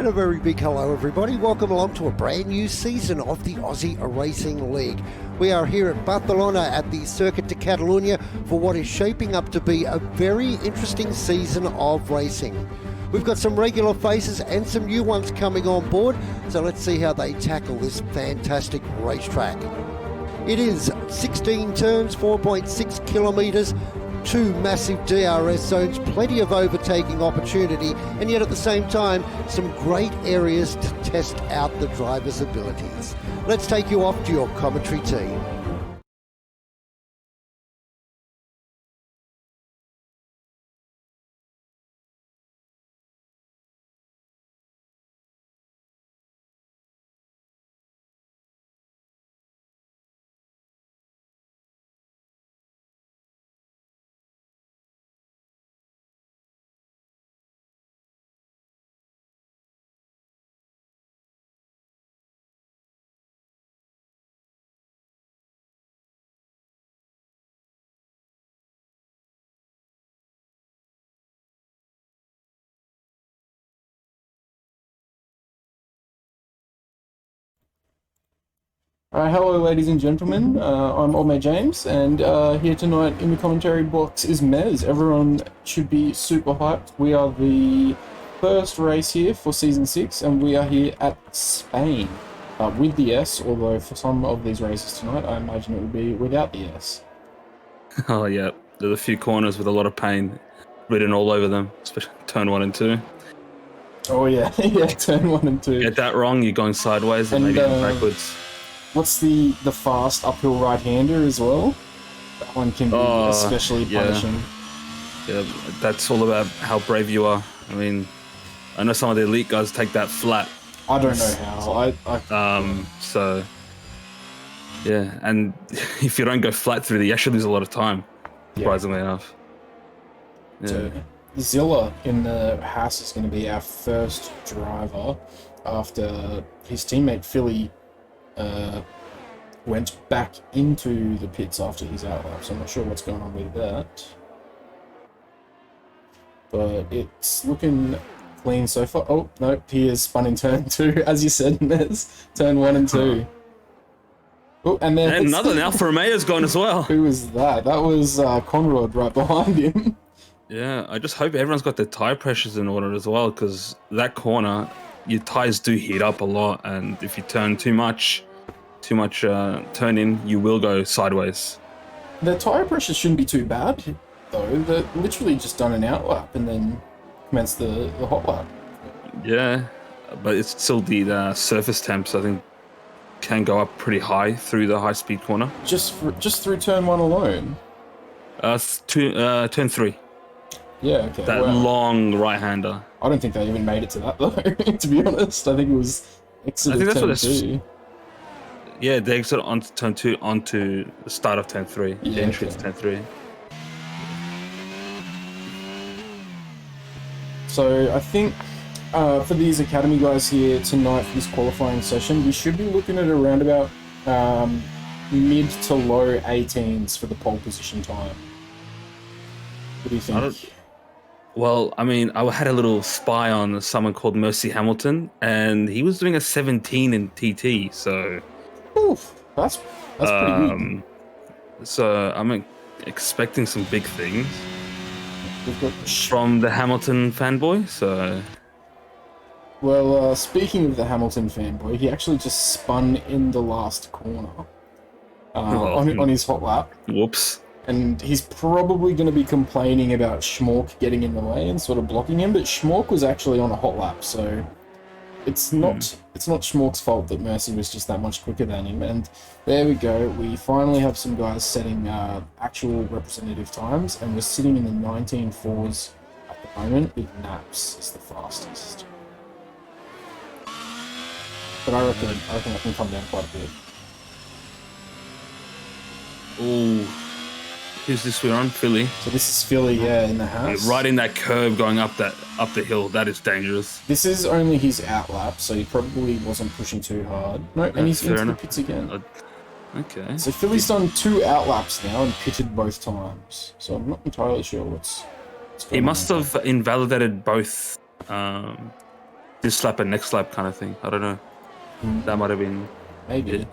And a very big hello everybody, welcome along to a brand new season of the Aussie Racing League. We are here at Barcelona at the Circuit de Catalunya for what is shaping up to be a very interesting season of racing. We've got some regular faces and some new ones coming on board, so let's see how they tackle this fantastic racetrack. It is 16 turns, 4.6 kilometres, 2 massive DRS zones, plenty of overtaking opportunity, and yet at the same time, some great areas to test out the driver's abilities. Let's take you off to your commentary team. Hello, ladies and gentlemen. I'm Old Mate James, and here tonight in the commentary box is Mez. Everyone should be super hyped. We are the first race here for Season 6, and we are here at Spain with the S, although for some of these races tonight, I imagine it will be without the S. Oh, yeah. There's a few corners with a lot of pain written all over them, especially turn 1 and 2. Oh, yeah. Yeah, turn 1 and 2. Get that wrong, you're going sideways and maybe backwards. What's the fast uphill right-hander as well? That one can be especially punishing. Yeah, that's all about how brave you are. I mean, I know some of the elite guys take that flat. I don't know how. So, yeah, and if you don't go flat through you actually lose a lot of time, surprisingly enough. Yeah. So, Zilla in the Haas is going to be our first driver after his teammate Philly went back into the pits after his outlap, so I'm not sure what's going on with that. But it's looking clean so far. Oh, no, he is spun in turn 2, as you said, Nez. Turn 1 and 2. Oh, and then another Alfa Romeo's gone as well. Who was that? That was Conrad right behind him. Yeah, I just hope everyone's got their tire pressures in order as well, because that corner, your tires do heat up a lot, and if you turn too much turn in, you will go sideways. The tyre pressure shouldn't be too bad, though. They're literally just done an outlap and then commence the hot lap. Yeah, but it's still the surface temps, I think, can go up pretty high through the high-speed corner. Just through turn 1 alone? Turn 3. Yeah, okay. That long right-hander. I don't think they even made it to that, though, to be honest. I think it was exit of turn 2. Yeah, they exit onto turn 2 onto the start of turn 3. Yeah, the entry to turn 3. So I think for these academy guys here tonight for this qualifying session, we should be looking at around about mid to low 18s for the pole position time. What do you think? Well, I mean, I had a little spy on someone called Mercy Hamilton, and he was doing a 17 in TT, so... Oof, that's pretty good. So I'm expecting some big things We've got from the Hamilton fanboy, so... Well, speaking of the Hamilton fanboy, he actually just spun in the last corner on his hot lap. Whoops. And he's probably going to be complaining about Schmork getting in the way and sort of blocking him, but Schmork was actually on a hot lap, so it's not Schmork's fault that Mercy was just that much quicker than him. And there we go. We finally have some guys setting actual representative times, and we're sitting in the 19.4s at the moment, with Naps as the fastest. But I reckon I can come down quite a bit. Ooh. Who's this we're on? Philly. So this is Philly, in the house. Right in that curve going up the hill. That is dangerous. This is only his outlap, so he probably wasn't pushing too hard. No, and he's into the pits again. Okay. So Philly's done 2 outlaps now and pitted both times. So I'm not entirely sure what's going on. He must have invalidated both this lap and next lap kind of thing. I don't know. That might have been Maybe. it.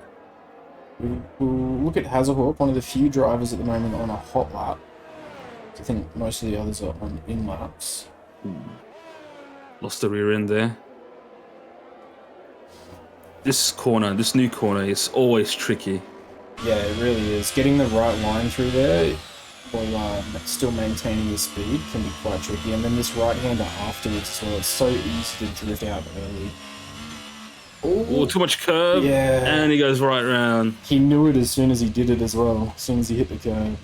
We'll look at Hazahawk, one of the few drivers at the moment on a hot lap. I think most of the others are on in laps. Lost the rear end there. This new corner is always tricky. Yeah, it really is. Getting the right line through there while still maintaining the speed can be quite tricky. And then this right-hander afterwards as well. It's so easy to drift out early. Oh, too much curve. Yeah. And he goes right round. He knew it as soon as he did it as well, as soon as he hit the curve.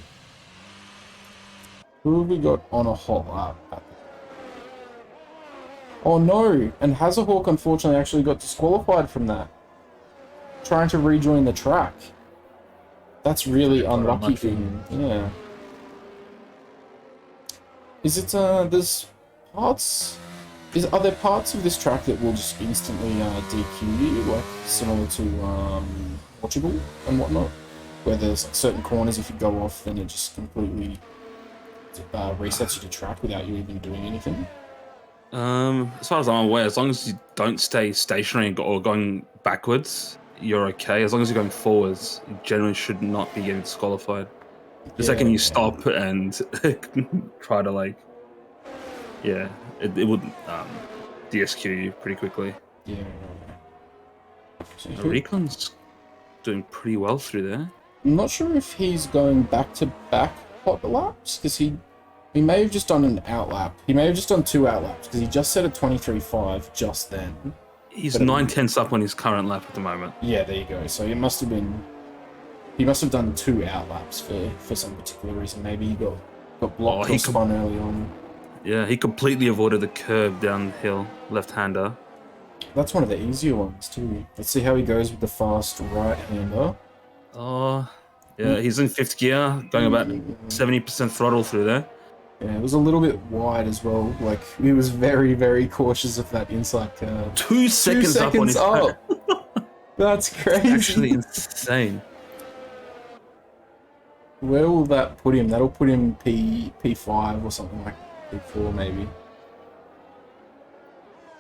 Who have we got on a hot lap? Oh no! And Hazahawk unfortunately actually got disqualified from that. Trying to rejoin the track. That's really unlucky for him. Yeah. Is it, there's parts... Are there parts of this track that will just instantly DQ you, like similar to Portugal and whatnot? Where there's like certain corners, if you go off, then it just completely resets you to track without you even doing anything? As far as I'm aware, as long as you don't stay stationary or going backwards, you're okay. As long as you're going forwards, you generally should not be getting disqualified. The second you stop and try to like, yeah, it would DSQ you pretty quickly. Yeah. So Recon's doing pretty well through there. I'm not sure if he's going back-to-back hot laps, because he may have just done an outlap. He may have just done 2 outlaps, because he just set a 23.5 just then. He's 9/10 up on his current lap at the moment. Yeah, there you go. So it must have been... He must have done 2 outlaps for some particular reason. Maybe he got blocked or spun early on. Yeah, he completely avoided the curve downhill, left-hander. That's one of the easier ones too. Let's see how he goes with the fast right-hander. Oh, yeah, he's in 5th gear, going about 70% throttle through there. Yeah, it was a little bit wide as well. Like, he was very, very cautious of that inside curve. 2 seconds up on his up. That's crazy. It's actually insane. Where will that put him? That'll put him P5 or something like P4 maybe.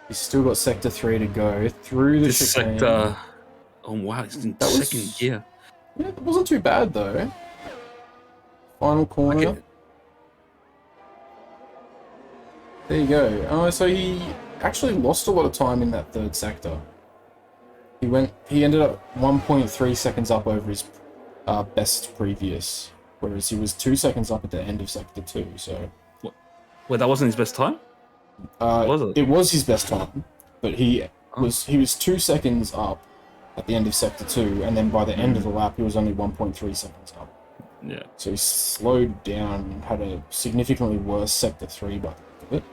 He's still got sector 3 to go through the chicane. Sector. Oh wow, he's in second gear. Yeah, it wasn't too bad though. Final corner. Okay. There you go. Oh, so he actually lost a lot of time in that 3rd sector. He ended up 1.3 seconds up over his best previous, whereas he was 2 seconds up at the end of sector 2. So. Wait, that wasn't his best time? Was it? It was his best time, but he was 2 seconds up at the end of sector 2, and then by the end of the lap he was only 1.3 seconds up. Yeah. So he slowed down and had a significantly worse sector 3 by the look of it.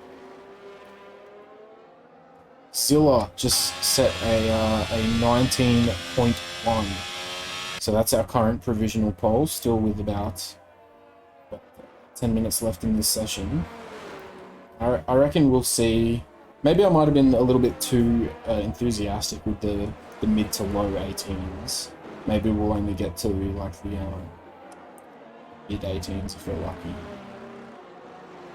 Zilla just set a 19.1. So that's our current provisional poll, still with about 10 minutes left in this session. I reckon we'll see... Maybe I might have been a little bit too enthusiastic with the mid to low 18s. Maybe we'll only get to like the mid 18s if we're lucky.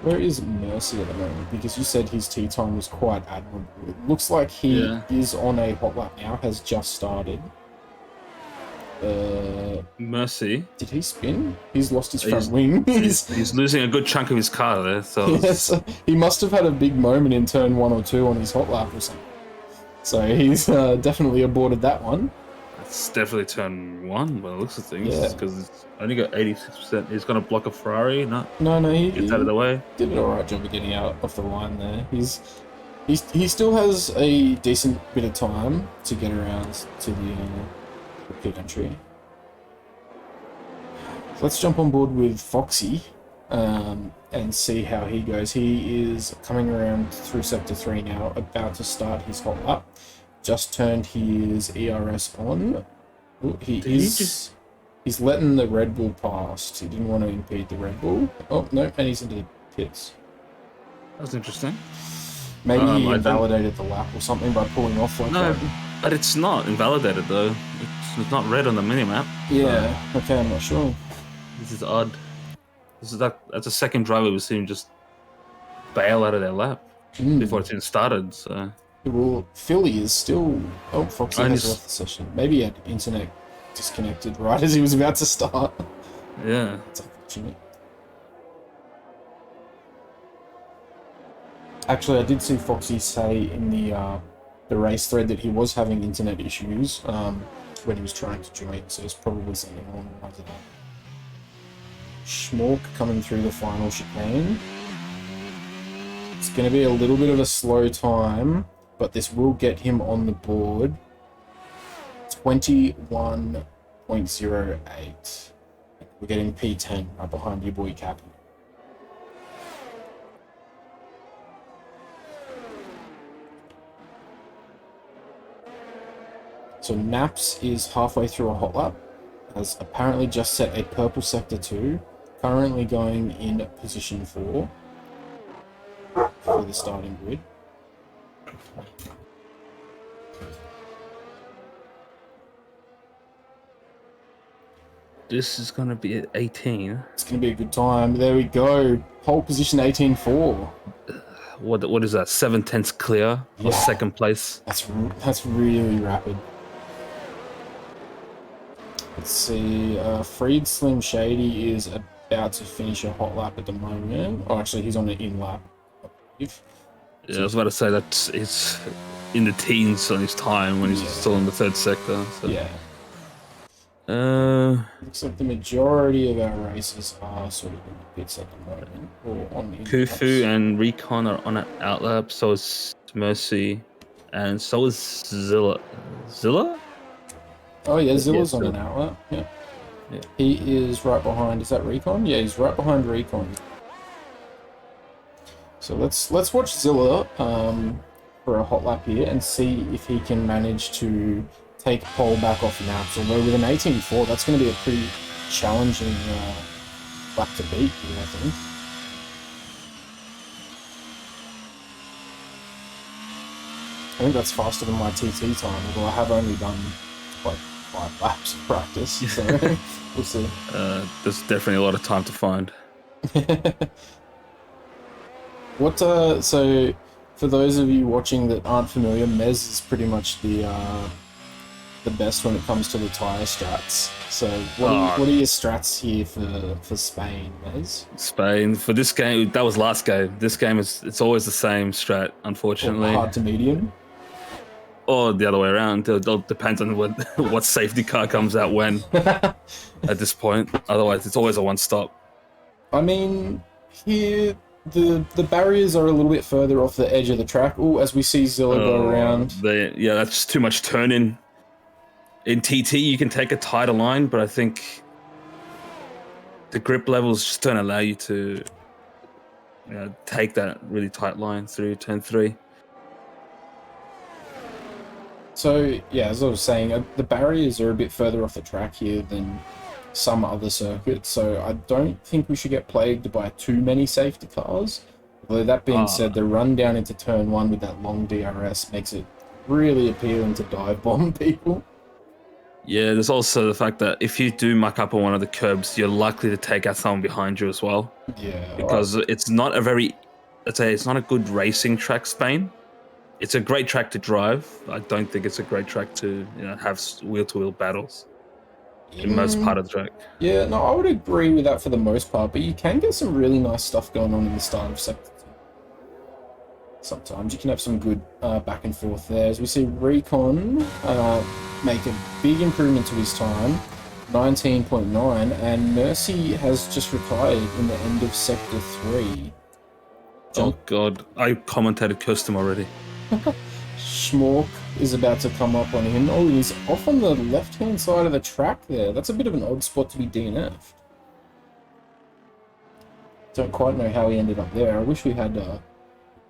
Where is Mercy at the moment? Because you said his tee time was quite admirable. It looks like he is on a hot lap now, has just started. Mercy. Did he spin? He's lost his front wing. He's losing a good chunk of his car there. So yes, he must have had a big moment in turn 1 or 2 on his hot lap or something. So he's definitely aborted that one. It's definitely turn 1 by the looks of things. Yeah. Because it's only got 86%. He's going to block a Ferrari. No, he gets out of the way. Did an alright job of getting out off the line there. He still has a decent bit of time to get around to the pit entry. Let's jump on board with Foxy and see how he goes. He is coming around through sector 3 now, about to start his hot lap. Just turned his ERS on. Ooh, he's letting the Red Bull past. He didn't want to impede the Red Bull. Oh no, and he's into the pits. That's interesting. Maybe he invalidated the lap or something by pulling off like that. But it's not invalidated though. It's not red on the minimap. Yeah, okay, I'm not sure. This is odd. That's a second driver we've seen just bail out of their lap before it's even started. So Well, Philly is still... Oh, Foxy And has he's- left the session. Maybe he had internet disconnected right as he was about to start. Yeah. That's unfortunate. Actually, I did see Foxy say in the race thread that he was having internet issues when he was trying to join, so it's probably something along the lines of that. Schmork coming through the final chicane. It's going to be a little bit of a slow time, but this will get him on the board. 21.08. We're getting P10 right behind your boy Cappy. So Naps is halfway through a hot lap, has apparently just set a purple sector 2, currently going in position 4 for the starting grid. This is gonna be at 18. It's going to be a good time. There we go. Pole position 18.4. What is that? 7/10 clear for Yeah. second place. That's really rapid. Let's see. Freed Slim Shady is about to finish a hot lap at the moment. Oh, actually, he's on an in lap. I believe. Yeah, I was about to say that it's in the teens on his time when he's Yeah. still in the third sector. So. Yeah. Uh, Looks like the majority of our races are sort of in the pits at the moment, or on the Kufu and Recon are on an outlap, so is Mercy, and so is Zilla. Zilla? Oh yeah, Zilla's Yeah, on an Zilla. outlap. Yeah. Yeah. He is right behind. Is that Recon? Yeah, he's right behind Recon. So let's watch Zilla for a hot lap here and see if he can manage to take pole back off Naps. Although with an 18.4, that's going to be a pretty challenging lap to beat here, I think. I think that's faster than my TT time, although I have only done like 5 laps of practice, so we'll see. There's definitely a lot of time to find. What so for those of you watching that aren't familiar, Mez is pretty much the best when it comes to the tyre strats. So what are your strats here for Spain, Mez? Spain for this game. That was last game. This game it's always the same strat, unfortunately. Hard to medium? Or the other way around. It all depends on what safety car comes out when at this point. Otherwise, it's always a one stop. I mean, here the barriers are a little bit further off the edge of the track. Oh, as we see Zilla go around. Yeah, that's just too much turning. In TT, you can take a tighter line, but I think the grip levels just don't allow you to take that really tight line through turn 3. So, yeah, as I was saying, the barriers are a bit further off the track here than some other circuits, so I don't think we should get plagued by too many safety cars. Although that being said, the run down into turn 1 with that long DRS makes it really appealing to dive bomb people. Yeah, there's also the fact that if you do muck up on one of the curbs, you're likely to take out someone behind you as well. Yeah. Because it's not a very, let's say, it's not a good racing track, Spain. It's a great track to drive. I don't think it's a great track to have wheel-to-wheel battles in most part of the track. Yeah, no, I would agree with that for the most part, but you can get some really nice stuff going on in the start of sector 2. Sometimes you can have some good back and forth there. As we see Recon make a big improvement to his time, 19.9, and Mercy has just retired in the end of sector 3. Oh god, I commentated custom already. Schmork is about to come up on him. Oh, he's off on the left-hand side of the track there. That's a bit of an odd spot to be DNF'd. Don't quite know how he ended up there. I wish we had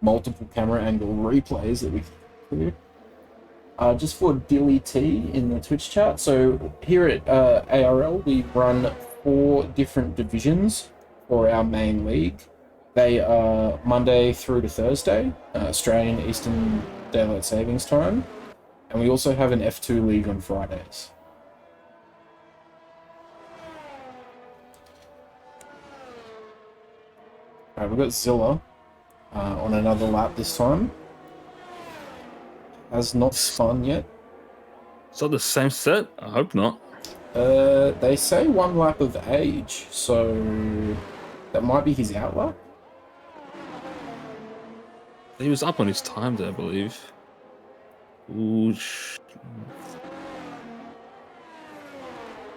multiple camera angle replays that we could do. Just for Dilly T in the Twitch chat. So here at ARL, we run 4 different divisions for our main league. They are Monday through to Thursday, Australian Eastern Daylight Savings Time. And we also have an F2 league on Fridays. Alright, we've got Zilla on another lap this time. has not spun yet. Is that the same set? I hope not. They say 1 lap of age, so that might be his out lap. He was up on his time there, I believe. Ooh,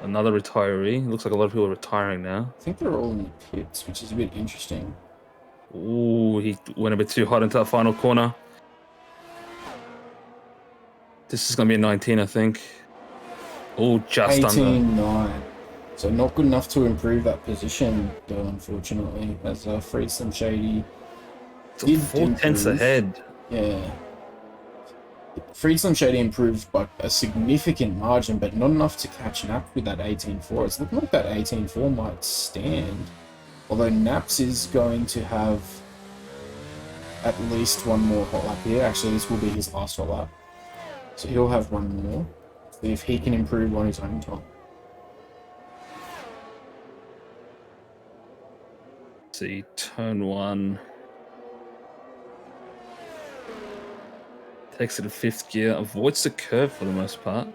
another retiree. Looks like a lot of people are retiring now. I think they're all in the pits, which is a bit interesting. Ooh, he went a bit too hot into that final corner. This is going to be a 19, I think. Oh, just under. 18.9. So not good enough to improve that position, though, unfortunately, as Freesome Shady did 4/10 improve. ahead. Yeah. Freesome Shady improved by a significant margin, but not enough to catch Nap with that 18.4. It's looking like that 18.4 might stand. Although Naps is going to have at least one more hot lap here. Actually, this will be his last hot lap. So he'll have one more. If he can improve on his own time. See, turn 1. Takes it to 5th gear. Avoids the curve for the most part.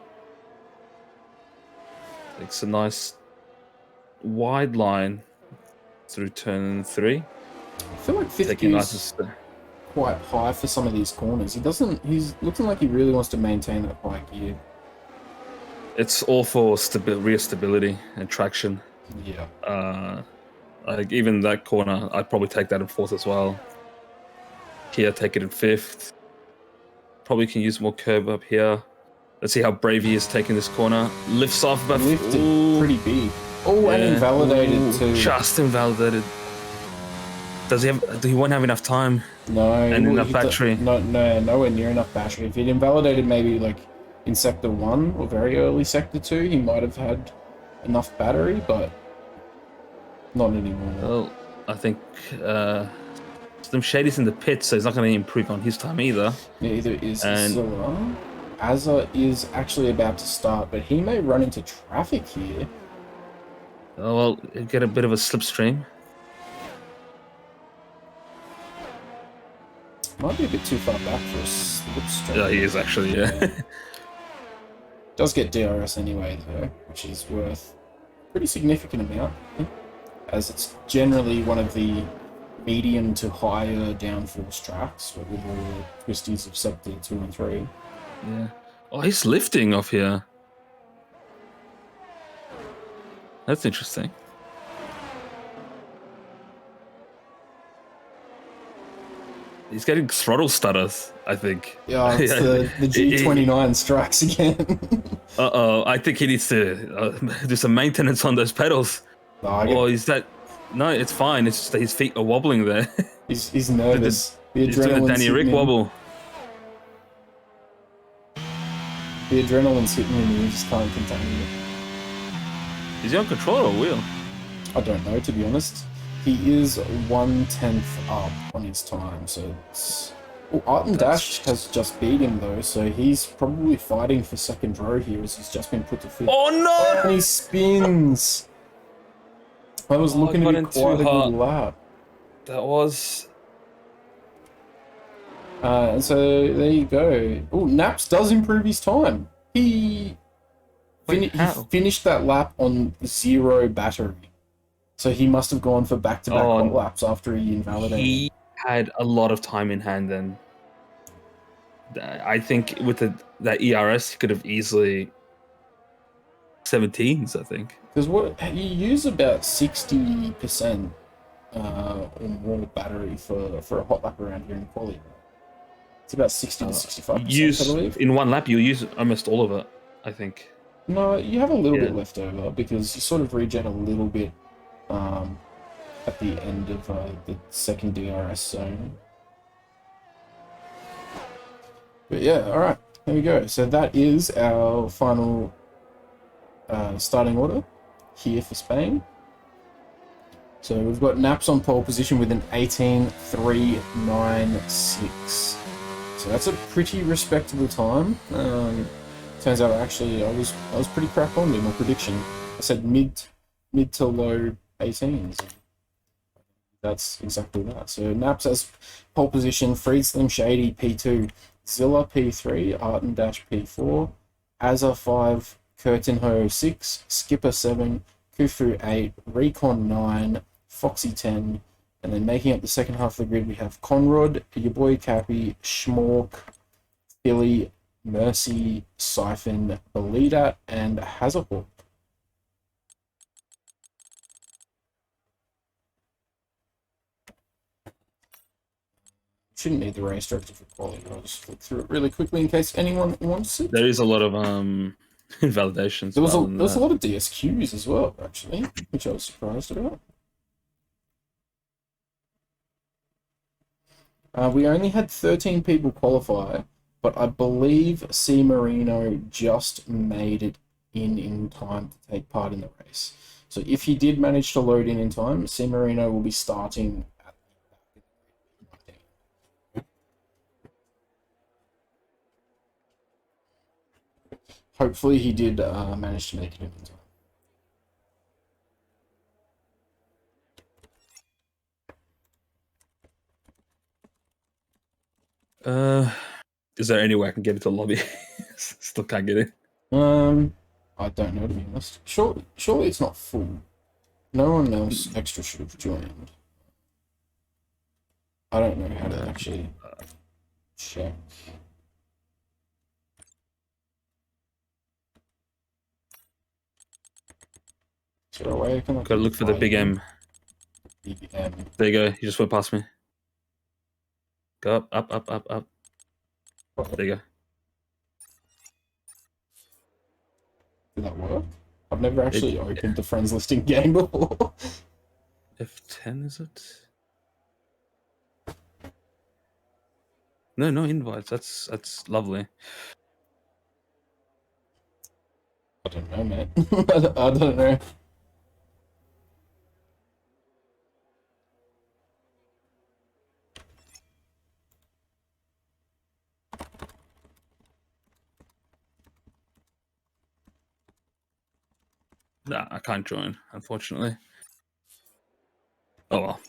Takes a nice wide line through turn 3. I feel like 5th Taking gear nice is quite high for some of these corners. He's looking like he really wants to maintain that high gear. It's all for rear stability and traction. Yeah. Like even that corner, I'd probably take that in 4th as well. Here, take it in 5th. Probably can use more curb up here. Let's see how brave he is taking this corner. Lifts off about Lifted pretty big. Oh, and invalidated too. Just invalidated. Does he have? He won't have enough time. No. And enough battery. Nowhere near enough battery. If he'd invalidated maybe like in sector 1 or very early sector 2, he might have had enough battery, but not anymore. Well, I think Slim Shady's in the pit, so he's not going to improve on his time either. Neither is Zilla. Azza is actually about to start, but he may run into traffic here. Oh, well, he'll get a bit of a slipstream. Might be a bit too far back for a slipstream. Yeah, he is actually, yeah. Does get DRS anyway, though, which is worth a pretty significant amount, as it's generally one of the medium to higher downforce tracks, with all the twisties of sector 2 and 3. Yeah. Oh, he's lifting off here. That's interesting. He's getting throttle stutters, I think. Yeah, it's the G29 strikes again. Uh-oh, I think he needs to do some maintenance on those pedals. Or is that... No, it's fine. It's just that his feet are wobbling there. He's nervous. He's doing the Danny Rick wobble. The adrenaline's hitting him and he just can't contain it. Is he on controller or wheel? I don't know, to be honest. He is 1/10 up on his time, so it's... Well, Art and Dash has just beat him, though, so he's probably fighting for second row here as he's just been put to 5th. Oh, no! And he spins! I was looking to be quite a good lap. That was... And so there you go. Oh, Naps does improve his time. He finished that lap on 0 battery. So he must have gone for back-to-back hot laps after he invalidated. He had a lot of time in hand then. I think with that ERS, he could have easily 17s, I think. Because you use about 60% or more battery for a hot lap around here in quali. It's about 60 to 65%, I believe. In one lap, you use almost all of it, I think. No, you have a little bit left over because you sort of regen a little bit at the end of the second DRS zone. But yeah, alright, there we go. So that is our final starting order here for Spain. So we've got Naps on pole position with an 18.396. So that's a pretty respectable time. Turns out actually I was pretty crap on in my prediction. I said mid to low 18s. That's exactly that. So Naps has pole position, Freed Slim Shady P2, Zilla P3, Arten Dash P4, Azza 5, Curtinho 6, Skipper 7, Kufu 8, Recon 9, Foxy 10, and then making up the second half of the grid we have Conrod, your boy Cappy, Schmork, Philly, Mercy, Siphon, Belita, and Hazahawk. Shouldn't need the race director for quality. I'll just flick through it really quickly in case anyone wants it. There is a lot of invalidations. There was a lot of DSQs as well, actually, which I was surprised about. We only had 13 people qualify, but I believe C Marino just made it in time to take part in the race. So if he did manage to load in time, C Marino will be starting at the Hopefully he did manage to make it in time. Is there any way I can get into the lobby? Still can't get in. I don't know, to be honest. Surely it's not full. No one else extra should have joined. I don't know how to actually check. Is there a way I can Gotta look for the big M. Big M. There you go. You just went past me. Go up. There you go. Did that work? I've never actually opened the friends listing game before. F10 is it? No invites. That's lovely. I don't know, man. I don't know. Nah, I can't join, unfortunately. Oh well.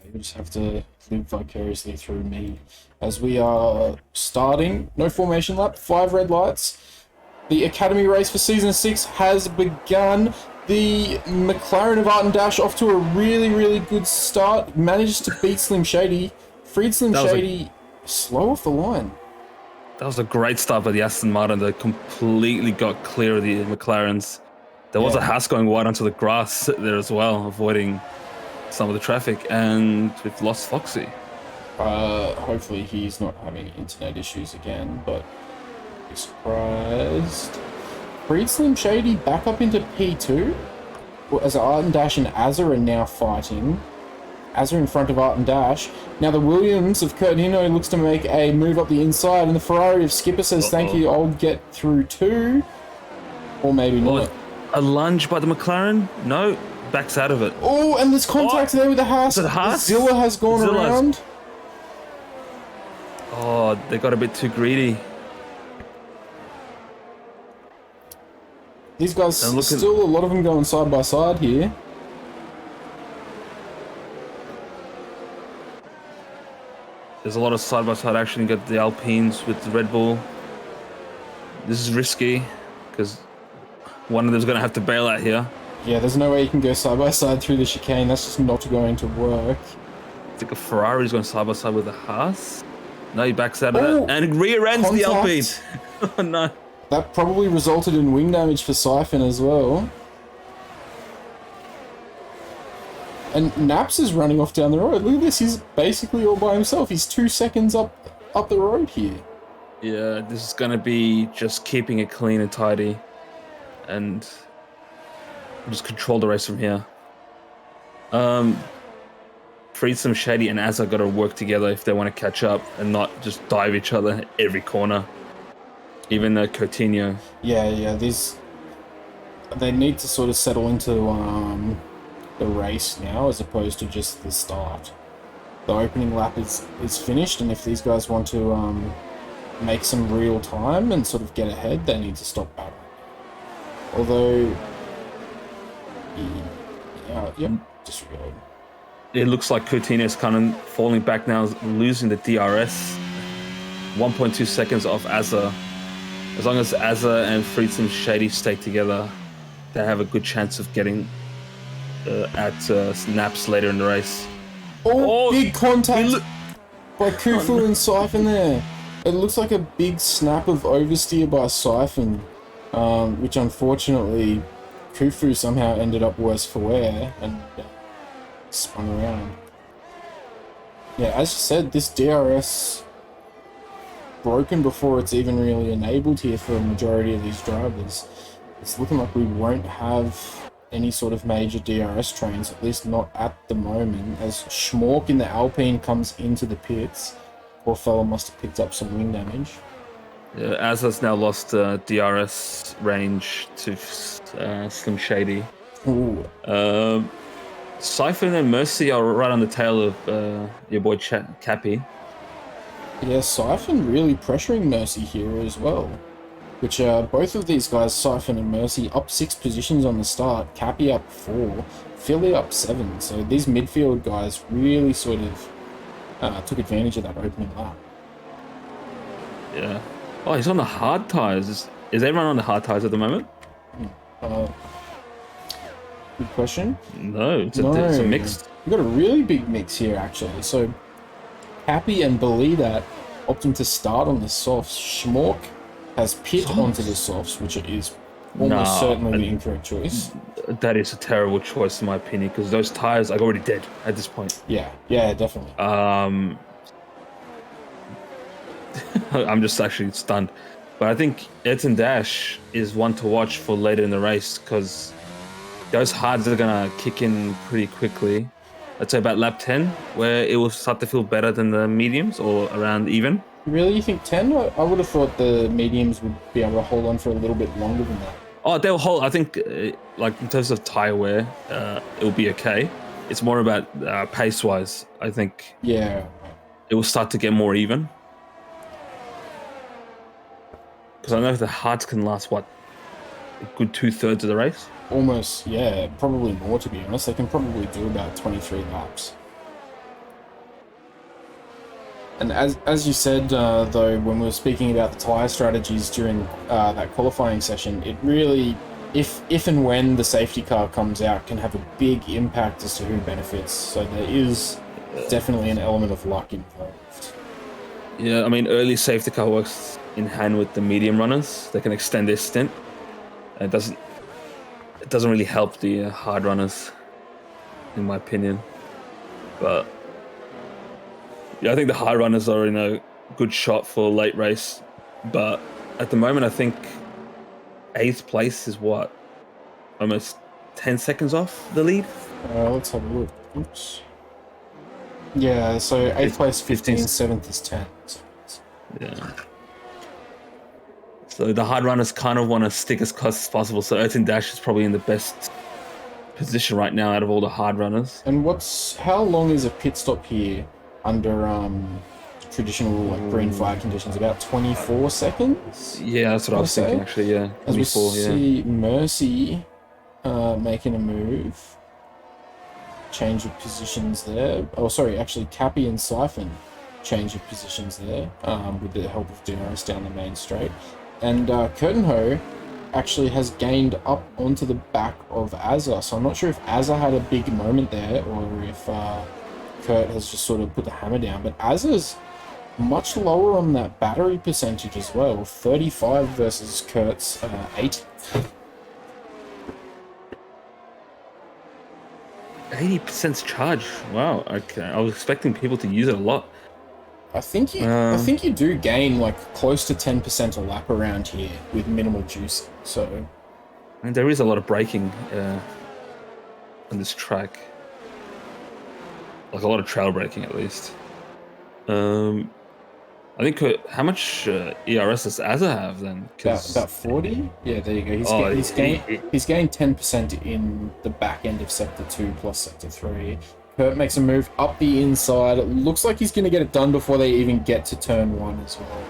You just have to live vicariously through me. As we are starting, no formation lap, 5 red lights. The Academy race for Season 6 has begun. The McLaren of Arten Dash off to a really good start. Managed to beat Slim Shady. Freed Slim Shady slow off the line. That was a great start by the Aston Martin that completely got clear of the McLarens. There was a Haas going wide onto the grass there as well, avoiding some of the traffic, and we've lost Foxy. Hopefully he's not having internet issues again, but be surprised. Freed Slim Shady back up into P2, as Arten Dash and Azza are now fighting. Azza in front of Arten Dash. Now the Williams of Curtino looks to make a move up the inside, and the Ferrari of Skipper says, thank you, I'll get through too. Or maybe not. A lunge by the McLaren? No, backs out of it. Oh, and there's contact there with the Haas. Is it Haas? Zilla has gone around. Oh, they got a bit too greedy. These guys, still a lot of them going side by side here. There's a lot of side-by-side action. You got the Alpines with the Red Bull. This is risky, because one of them's going to have to bail out here. Yeah, there's no way you can go side-by-side through the chicane. That's just not going to work. I think a Ferrari's going side-by-side with a Haas. No, he backs out of that. And rear-ends the Alpine. Oh, no. That probably resulted in wing damage for Siphon as well. And Naps is running off down the road. Look at this, he's basically all by himself. He's 2 seconds up the road here. Yeah, this is going to be just keeping it clean and tidy. And just control the race from here. Freed Slim Shady and Azza got to work together if they want to catch up and not just dive each other every corner. Even Coutinho. Yeah, they need to sort of settle into the race now as opposed to just the start. The opening lap is finished, and if these guys want to make some real time and sort of get ahead, they need to stop battling. Although, yep, disregard. it looks like Coutinho's kind of falling back now, losing the DRS. 1.2 seconds off Azza. As long as Azza and Friedson Shady stay together, they have a good chance of getting at Naps later in the race. Oh, big contact by Kufu Oh, no. and Siphon there. It looks like a big snap of oversteer by Siphon, which unfortunately Kufu somehow ended up worse for wear and spun around. Yeah, as you said, this DRS broken before it's even really enabled here for a majority of these drivers. It's looking like we won't have any sort of major DRS trains, at least not at the moment, as Schmork in the Alpine comes into the pits. Poor fella must have picked up some wing damage. Yeah, Azza's now lost DRS range to Slim Shady. Ooh. Siphon and Mercy are right on the tail of your boy Cappy. Yeah, Siphon really pressuring Mercy here as well. Which both of these guys, Siphon and Mercy, up 6 positions on the start. Cappy up 4, Philly up 7. So these midfield guys really sort of took advantage of that opening lap. Yeah. Oh, he's on the hard tires. Is everyone on the hard tires at the moment? Good question. No, it's a mix. We've got a really big mix here, actually. So Cappy and Belida opting to start on the softs. Schmork has pit onto the softs, which is almost certainly the incorrect choice. That is a terrible choice in my opinion, because those tires are already dead at this point. Yeah, definitely. I'm just actually stunned. But I think Ayrton Dash is one to watch for later in the race, because those hards are going to kick in pretty quickly. I'd say about lap 10, where it will start to feel better than the mediums, or around even. Really, you think 10? I would have thought the mediums would be able to hold on for a little bit longer than that. Oh, they'll hold. I think, like in terms of tire wear, it'll be okay. It's more about pace-wise. I think. Yeah. It will start to get more even. Because I know the hards can last a good 2/3 of the race. Almost, yeah, probably more to be honest. They can probably do about 23 laps. And as you said, though, when we were speaking about the tyre strategies during that qualifying session, it really, if and when the safety car comes out, can have a big impact as to who benefits. So there is definitely an element of luck involved. Yeah, I mean, early safety car works in hand with the medium runners. They can extend their stint. It doesn't really help the hard runners, in my opinion. But yeah, I think the hard runners are in a good shot for late race. But at the moment, I think 8th place is what? Almost 10 seconds off the lead? Let's have a look. Oops. Yeah, so 8th place 15, 7th is 10. Yeah. So the hard runners kind of want to stick as close as possible. So Ayrton Dash is probably in the best position right now out of all the hard runners. And how long is a pit stop here under traditional green flag conditions? About 24 seconds? Yeah, that's what I was thinking actually, yeah. 24, As we see Mercy making a move. Change of positions there. Oh, sorry, actually Cappy and Siphon change of positions there with the help of DRS down the main straight. And Curtinho actually has gained up onto the back of Azza. So I'm not sure if Azza had a big moment there or if Kurt has just sort of put the hammer down. But Azza's much lower on that battery percentage as well. 35 versus Kurt's 8. 80% charge. Wow, okay. I was expecting people to use it a lot. I think you do gain like close to 10% a lap around here with minimal juice. So, And there is a lot of braking on this track, like a lot of trail braking at least. I think how much ERS does Azza have then? About 40. Yeah, there you go. He's gained 10% in the back end of sector 2 plus sector 3. Kurt makes a move up the inside. It looks like he's going to get it done before they even get to turn 1 as well.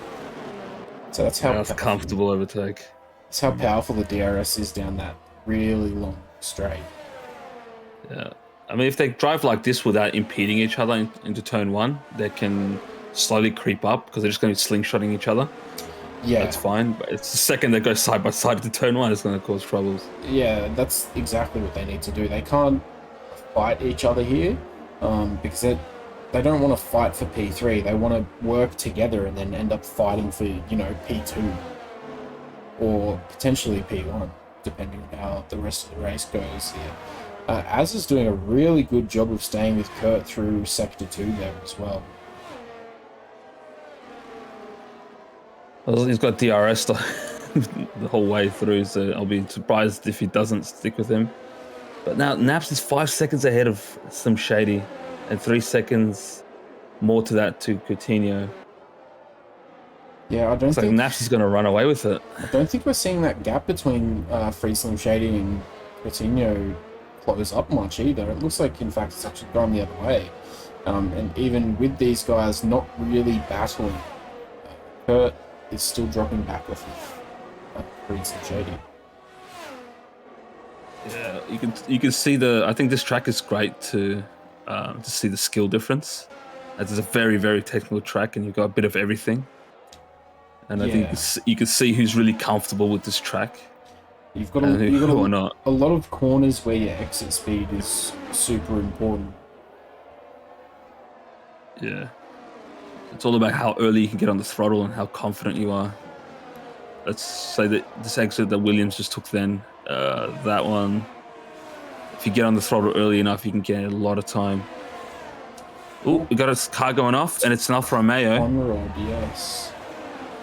So that's how comfortable overtake. That's how powerful the DRS is down that really long straight. Yeah. I mean, if they drive like this without impeding each other into turn one, they can slowly creep up because they're just going to be slingshotting each other. Yeah, That's fine. But it's the second they go side by side into turn one, it's going to cause troubles. yeah, that's exactly what they need to do. They can't fight each other here because they don't want to fight for P3. They want to work together and then end up fighting for, P2 or potentially P1, depending on how the rest of the race goes here. Az is doing a really good job of staying with Kurt through Sector 2 there as well. Well, he's got DRS the whole way through, so I'll be surprised if he doesn't stick with him. But now Naps is 5 seconds ahead of some Shady, and 3 seconds more to that to Coutinho. Yeah, I don't It's like think Naps is going to run away with it. I don't think we're seeing that gap between Free Slim Shady and Coutinho close up much either. It looks like, in fact, it's actually gone the other way. And even with these guys not really battling, Kurt is still dropping back off of Free Slim Shady. Yeah, you can see I think this track is great to see the skill difference. As it's a very, very technical track, and you've got a bit of everything. And I think you can see who's really comfortable with this track. You've got not. A lot of corners where your exit speed is super important. Yeah. It's all about how early you can get on the throttle and how confident you are. Let's say that this exit that Williams just took then, that one, if you get on the throttle early enough, you can get a lot of time. Oh, we got a car going off, and it's an Alfa Romeo. On-road, yes.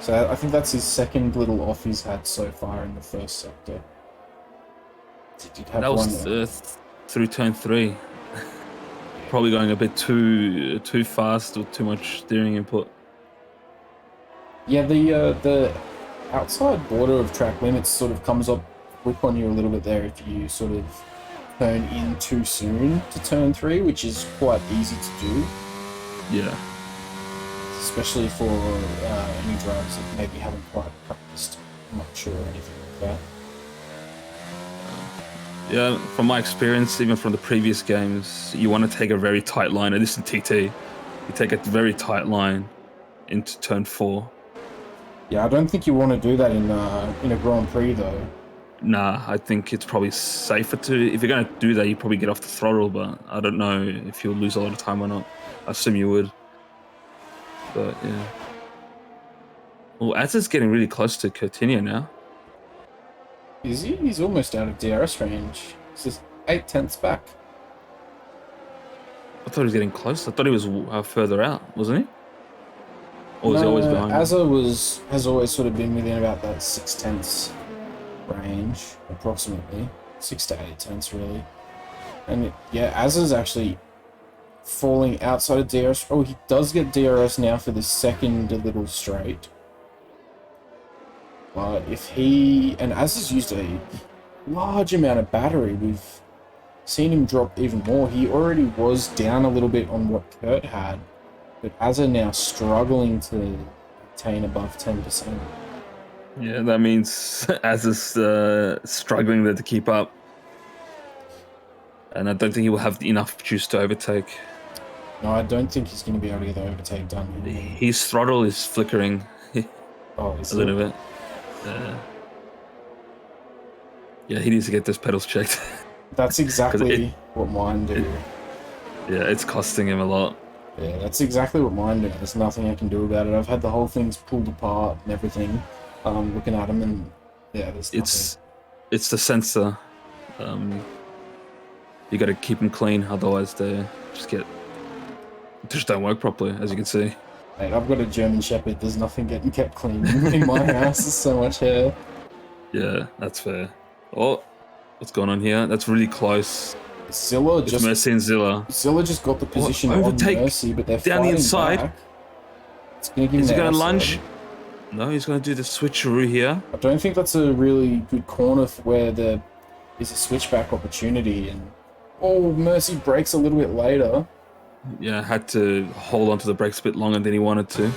So I think that's his second little off he's had so far in the first sector. That was through turn 3. Probably going a bit too fast with too much steering input. Yeah, the outside border of track limits sort of comes up quick on you a little bit there if you sort of turn in too soon to turn 3, which is quite easy to do. Yeah. Especially for any drivers that maybe haven't quite practiced much or anything like that. Yeah, from my experience, even from the previous games, you want to take a very tight line. And this is TT. You take a very tight line into turn 4. Yeah, I don't think you want to do that in a Grand Prix though. Nah, I think it's probably safer to. If you're going to do that, you probably get off the throttle, but I don't know if you'll lose a lot of time or not. I assume you would. But yeah. Well, Az is getting really close to Coutinho now. Is he? He's almost out of DRS range. He's just 8/10 back. I thought he was getting close. I thought he was further out, wasn't he? Or was he always behind? Azza has always sort of been within about that 6/10 range, approximately 6 to 8/10 really. And yeah, Azza's actually falling outside of DRS. Oh, he does get DRS now for the second little straight. But if and Azza's used a large amount of battery, we've seen him drop even more. He already was down a little bit on what Kurt had, but Azza now struggling to attain above 10%. Yeah, that means Azza's struggling there to keep up. And I don't think he will have enough juice to overtake. No, I don't think he's going to be able to get the overtake done. His throttle is flickering a little bit. Yeah, he needs to get those pedals checked. That's exactly what mine do. Yeah, it's costing him a lot. Yeah, that's exactly what mine do. There's nothing I can do about it. I've had the whole things pulled apart and everything. Looking at them, and yeah, there's nothing. It's the sensor. You got to keep them clean, otherwise they just don't work properly, as you can see. Mate, I've got a German Shepherd. There's nothing getting kept clean in my house. There's so much hair. Yeah, that's fair. Oh, what's going on here? That's really close. Zilla It's Mercy and Zilla. Zilla just got the position on overtake Mercy, but they're down the inside. Back. It's gonna give Is he him going to the lunge? outside. No, he's going to do the switcheroo here. I don't think that's a really good corner for where there is a switchback opportunity. And Mercy breaks a little bit later. Yeah, had to hold on to the brakes a bit longer than he wanted to.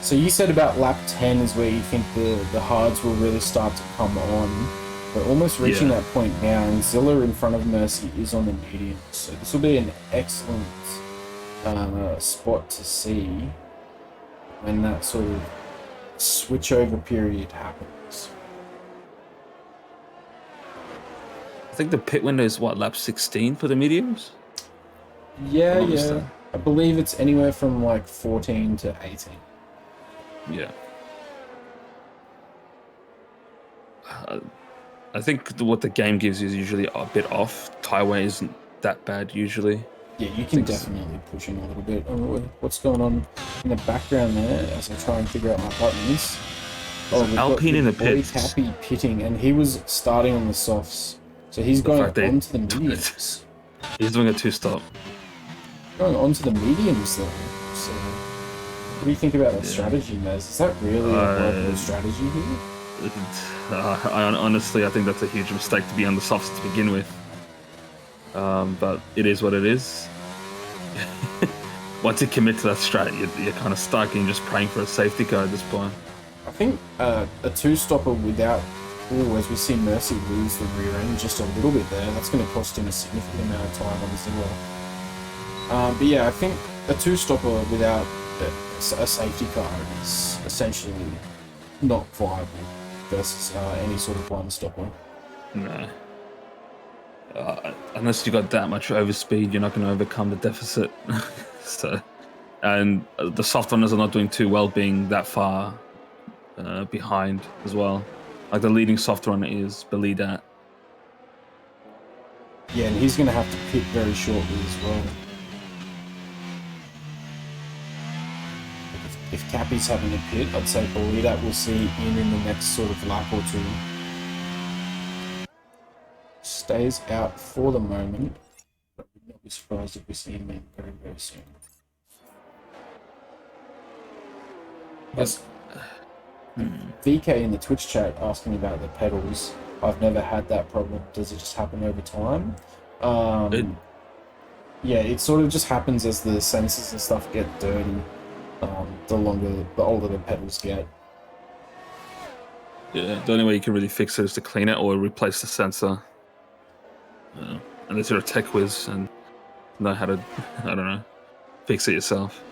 So you said about lap 10 is where you think the hards will really start to come on. We're almost reaching Yeah. that point now, and Zilla in front of Mercy is on the medium. So this will be an excellent spot to see when that sort of switchover period happens. I think the pit window is what, lap 16 for the mediums? Yeah, Not yeah. mistaken. I believe it's anywhere from like 14 to 18. Yeah. I think what the game gives you is usually a bit off. Taiwan isn't that bad usually. Yeah, you can Think so. definitely push him a little bit. Oh, what's going on in the background there as I try and figure out my buttons? Oh, we've got Alpine in the boy pits. Cappy pitting, and he was starting on the softs. So he's The going fact they- onto the mediums. He's doing a 2-stop. Going onto the mediums, though. So, what do you think about that strategy, Mez? Is that really a workable strategy here? Honestly, I think that's a huge mistake to be on the softs to begin with. But it is what it is. Once you commit to that strat, you're kind of stuck and just praying for a safety car at this point. I think a two-stopper without... Ooh, as we see Mercy lose the rear end just a little bit there, that's going to cost him a significant amount of time on the Zilla. But yeah, I think a two-stopper without a safety car is essentially not viable versus any sort of one-stopper. No. Unless you got that much overspeed, you're not going to overcome the deficit. So, and the soft runners are not doing too well being that far behind as well. Like the leading soft runner is Belida. Yeah, and he's going to have to pit very shortly as well. If Cappy's having a pit, I'd say Belida will see in the next sort of lap or two. Stays out for the moment, but would not be surprised if we see him in very, very soon. Yes. VK in the Twitch chat asking about the pedals. I've never had that problem. Does it just happen over time? Yeah, it sort of just happens as the sensors and stuff get dirty. The older the pedals get. Yeah, the only way you can really fix it is to clean it or replace the sensor. Unless you're a tech whiz and know how to, I don't know, fix it yourself.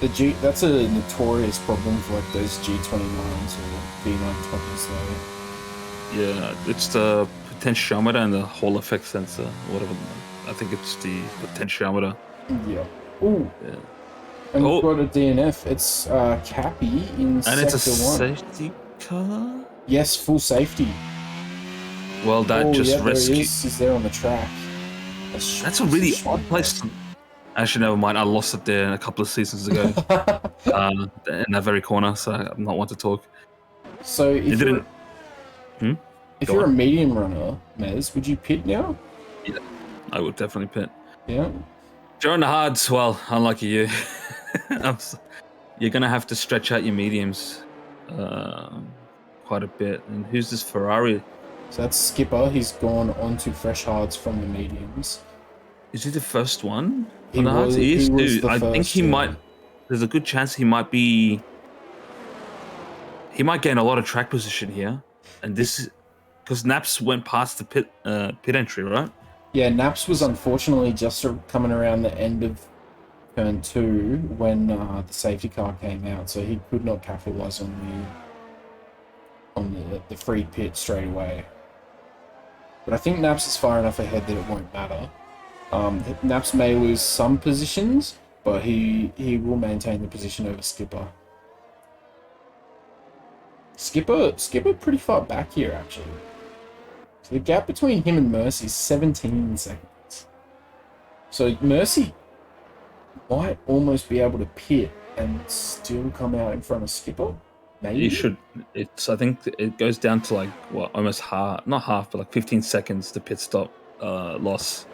That's a notorious problem for like those G29s or V920s though. Yeah, it's the potentiometer and the Hall effect sensor, whatever. I think it's the potentiometer. Yeah. Ooh. Yeah. And we've got a DNF. It's Cappy in And it's a sector 1. safety car? Yes, full safety. Well, that just yeah, rescued. He's there on the track. That's a really odd place. Actually, never mind. I lost it there a couple of seasons ago. In that very corner, so I'm not one to talk. So if you're a medium runner, Mez, would you pit now? Yeah, I would definitely pit. Yeah. During the hards, well, unlucky you. You're going to have to stretch out your mediums quite a bit. And who's this Ferrari? So that's Skipper. He's gone on to fresh hards from the mediums. Is he the first one? He was I think he might. There's a good chance he might be. He might gain a lot of track position here, and this is because Naps went past the pit entry, right? Yeah, Naps was unfortunately just coming around the end of turn 2 when the safety car came out, so he could not capitalize on the free pit straight away. But I think Naps is far enough ahead that it won't matter. Naps may lose some positions, but he will maintain the position over Skipper. Skipper pretty far back here, actually. So the gap between him and Mercy is 17 seconds. So Mercy might almost be able to pit and still come out in front of Skipper. Maybe. You should. I think it goes down to like almost half, not half, but like 15 seconds to pit stop loss.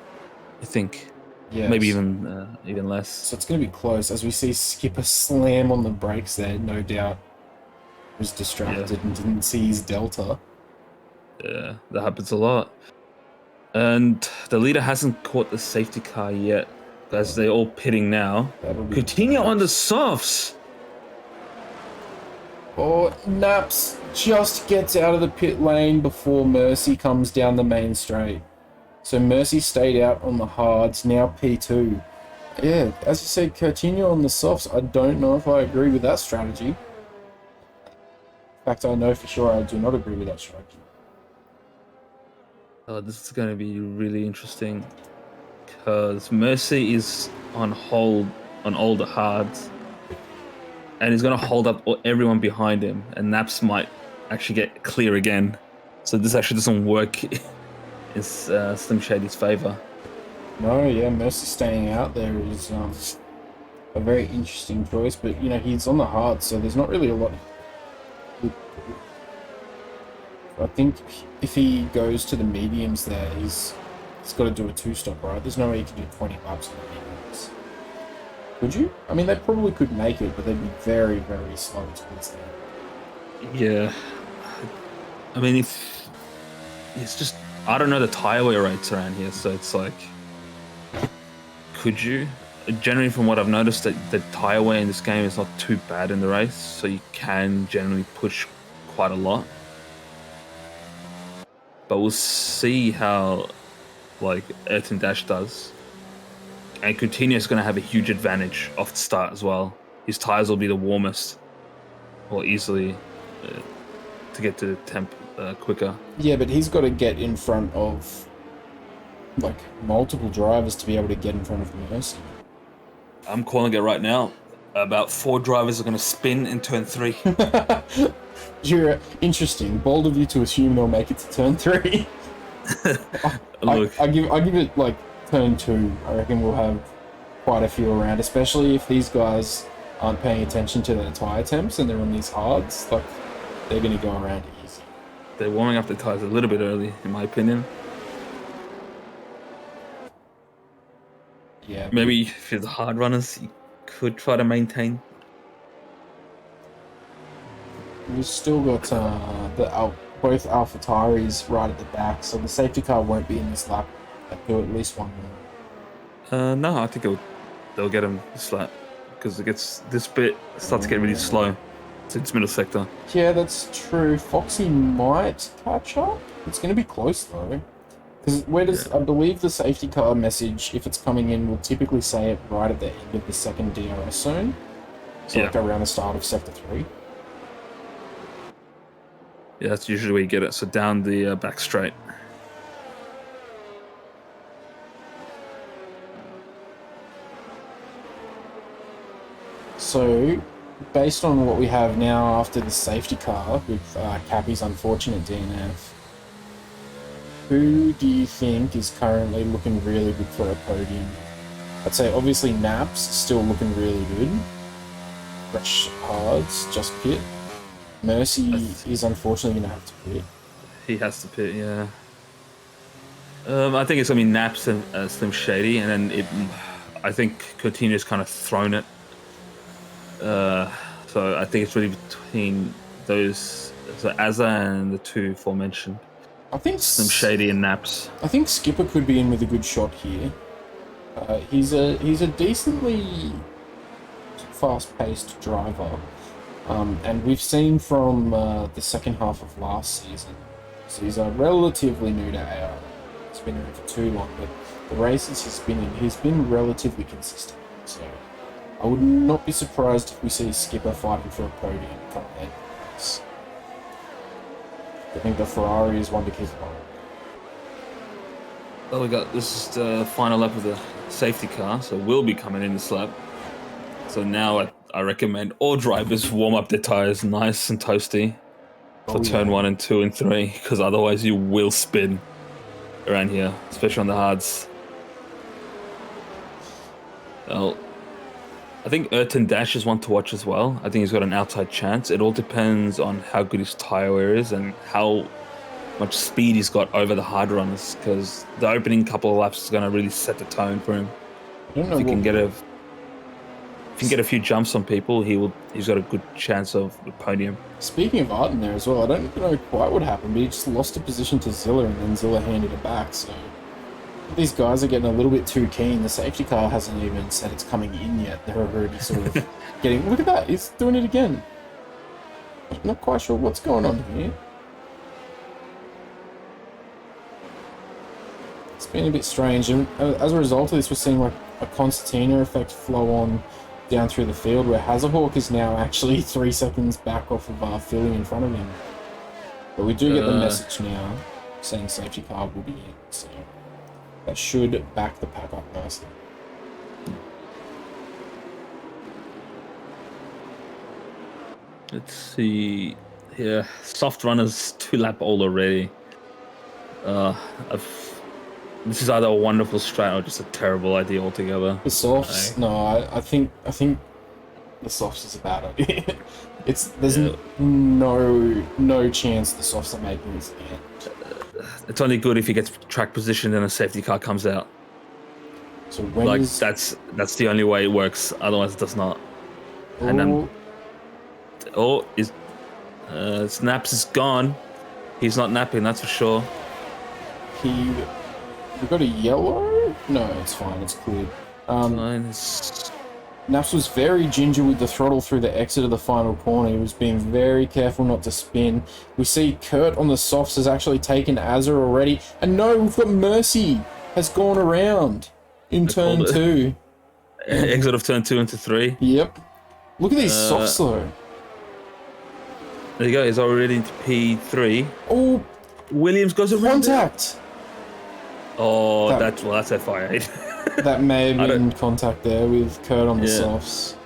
I think. Yes. Maybe even less. So it's going to be close as we see Skipper slam on the brakes there. No doubt, was distracted and didn't see his delta. Yeah, that happens a lot. And the leader hasn't caught the safety car yet, as they're all pitting now. Coutinho on the softs. Oh, Naps just gets out of the pit lane before Mercy comes down the main straight. So Mercy stayed out on the hards, now P2. Yeah, as you said, Coutinho on the softs. I don't know if I agree with that strategy. In fact, I know for sure I do not agree with that strategy. Oh, this is going to be really interesting because Mercy is on hold on all the hards, and he's going to hold up everyone behind him, and Naps might actually get clear again. So this actually doesn't work in Slim Shady's favor. No, yeah, Mercy staying out there is a very interesting choice, but you know, he's on the hard, so there's not really a lot. I think if he goes to the mediums there, he's got to do a two-stop, right? There's no way he can do 20 laps on the mediums. Could you? I mean, they probably could make it, but they'd be very, very slow towards the end. Yeah. I mean, if it's just, I don't know the tire wear rates around here, so it's like, could you? Generally, from what I've noticed, that the tire wear in this game is not too bad in the race, so you can generally push quite a lot. But we'll see how, like, Ayrton Dash does. And Coutinho is going to have a huge advantage off the start as well. His tires will be the warmest, or easily to get to the temp quicker. Yeah, but he's got to get in front of like multiple drivers to be able to get in front of Mercy. I'm calling it right now. About 4 drivers are going to spin in turn 3. You're interesting. Bold of you to assume they'll make it to turn 3. Look, I give it like turn 2. I reckon we'll have quite a few around, especially if these guys aren't paying attention to their tyre temps and they're on these hards. Like, they're going to go around easy. they're warming up the tires a little bit early, in my opinion. Yeah. Maybe if you're the hard runners, you could try to maintain. We've still got both AlphaTauris right at the back, so the safety car won't be in this lap. They'll do at least one more. No, I think they'll get him this lap because this bit starts getting really slow. It's middle sector. Yeah, that's true. Foxy might catch up. It's going to be close though. Because I believe the safety car message, if it's coming in, will typically say it right at the end of the second DRS zone. So like around the start of sector 3. Yeah, that's usually where you get it. So down the back straight. So, based on what we have now after the safety car with Cappy's unfortunate DNF, who do you think is currently looking really good for a podium? I'd say obviously Naps still looking really good. Fresh hards, just pit. Mercy is unfortunately going to have to pit. He has to pit, yeah. I think it's going to be Naps and Slim Shady, and then I think Coutinho's kind of thrown it. So I think it's really between those, so Azza and the two aforementioned. I think Slim Shady and Naps. I think Skipper could be in with a good shot here. He's a decently fast-paced driver, and we've seen from the second half of last season. So he's relatively new to ARL. He's been around for too long, but the races he's been relatively consistent. So I would not be surprised if we see Skipper fighting for a podium come the end of this. I think the Ferrari is one to keep an eye on. Well, this is the final lap of the safety car, so we'll be coming in this lap. So now I recommend all drivers warm up their tires nice and toasty for turn 1 and 2 and 3, because otherwise you will spin around here, especially on the hards. Well, I think Ayrton Dash is one to watch as well. I think he's got an outside chance. It all depends on how good his tyre wear is and how much speed he's got over the hard runners, because the opening couple of laps is going to really set the tone for him. If he can get a few jumps on people, he's got a good chance of the podium. Speaking of Arden there as well, I don't know quite what happened, but he just lost a position to Zilla and then Zilla handed it back, so these guys are getting a little bit too keen. The safety car hasn't even said it's coming in yet. They're already sort of getting... Look at that, he's doing it again. not quite sure what's going on here. It's been a bit strange, and as a result of this, we're seeing like a concertina effect flow on down through the field, where Hazahawk is now actually 3 seconds back off of Philly in front of him. But we do get the message now saying safety car will be in, so that should back the pack up nicely. Let's see. Yeah, soft runners 2-lap old already. This is either a wonderful strat or just a terrible idea altogether. The softs, no, I think the softs is a bad idea. There's no chance the softs are making this again. It's only good if he gets track position and a safety car comes out. So when like is... that's the only way it works. Otherwise, it does not. Oh, And then Snaps is gone. He's not napping, that's for sure. We got a yellow? No, it's fine, it's cleared. Naps was very ginger with the throttle through the exit of the final corner. He was being very careful not to spin. We see Kurt on the softs has actually taken Azza already. And no, we've got Mercy has gone around in turn 2. Exit of turn 2 into 3. Yep. Look at these softs though. There you go, he's already into P3. Oh, Williams goes around. contact! Oh, that's FI8. That may have been contact there with Kurt on the softs.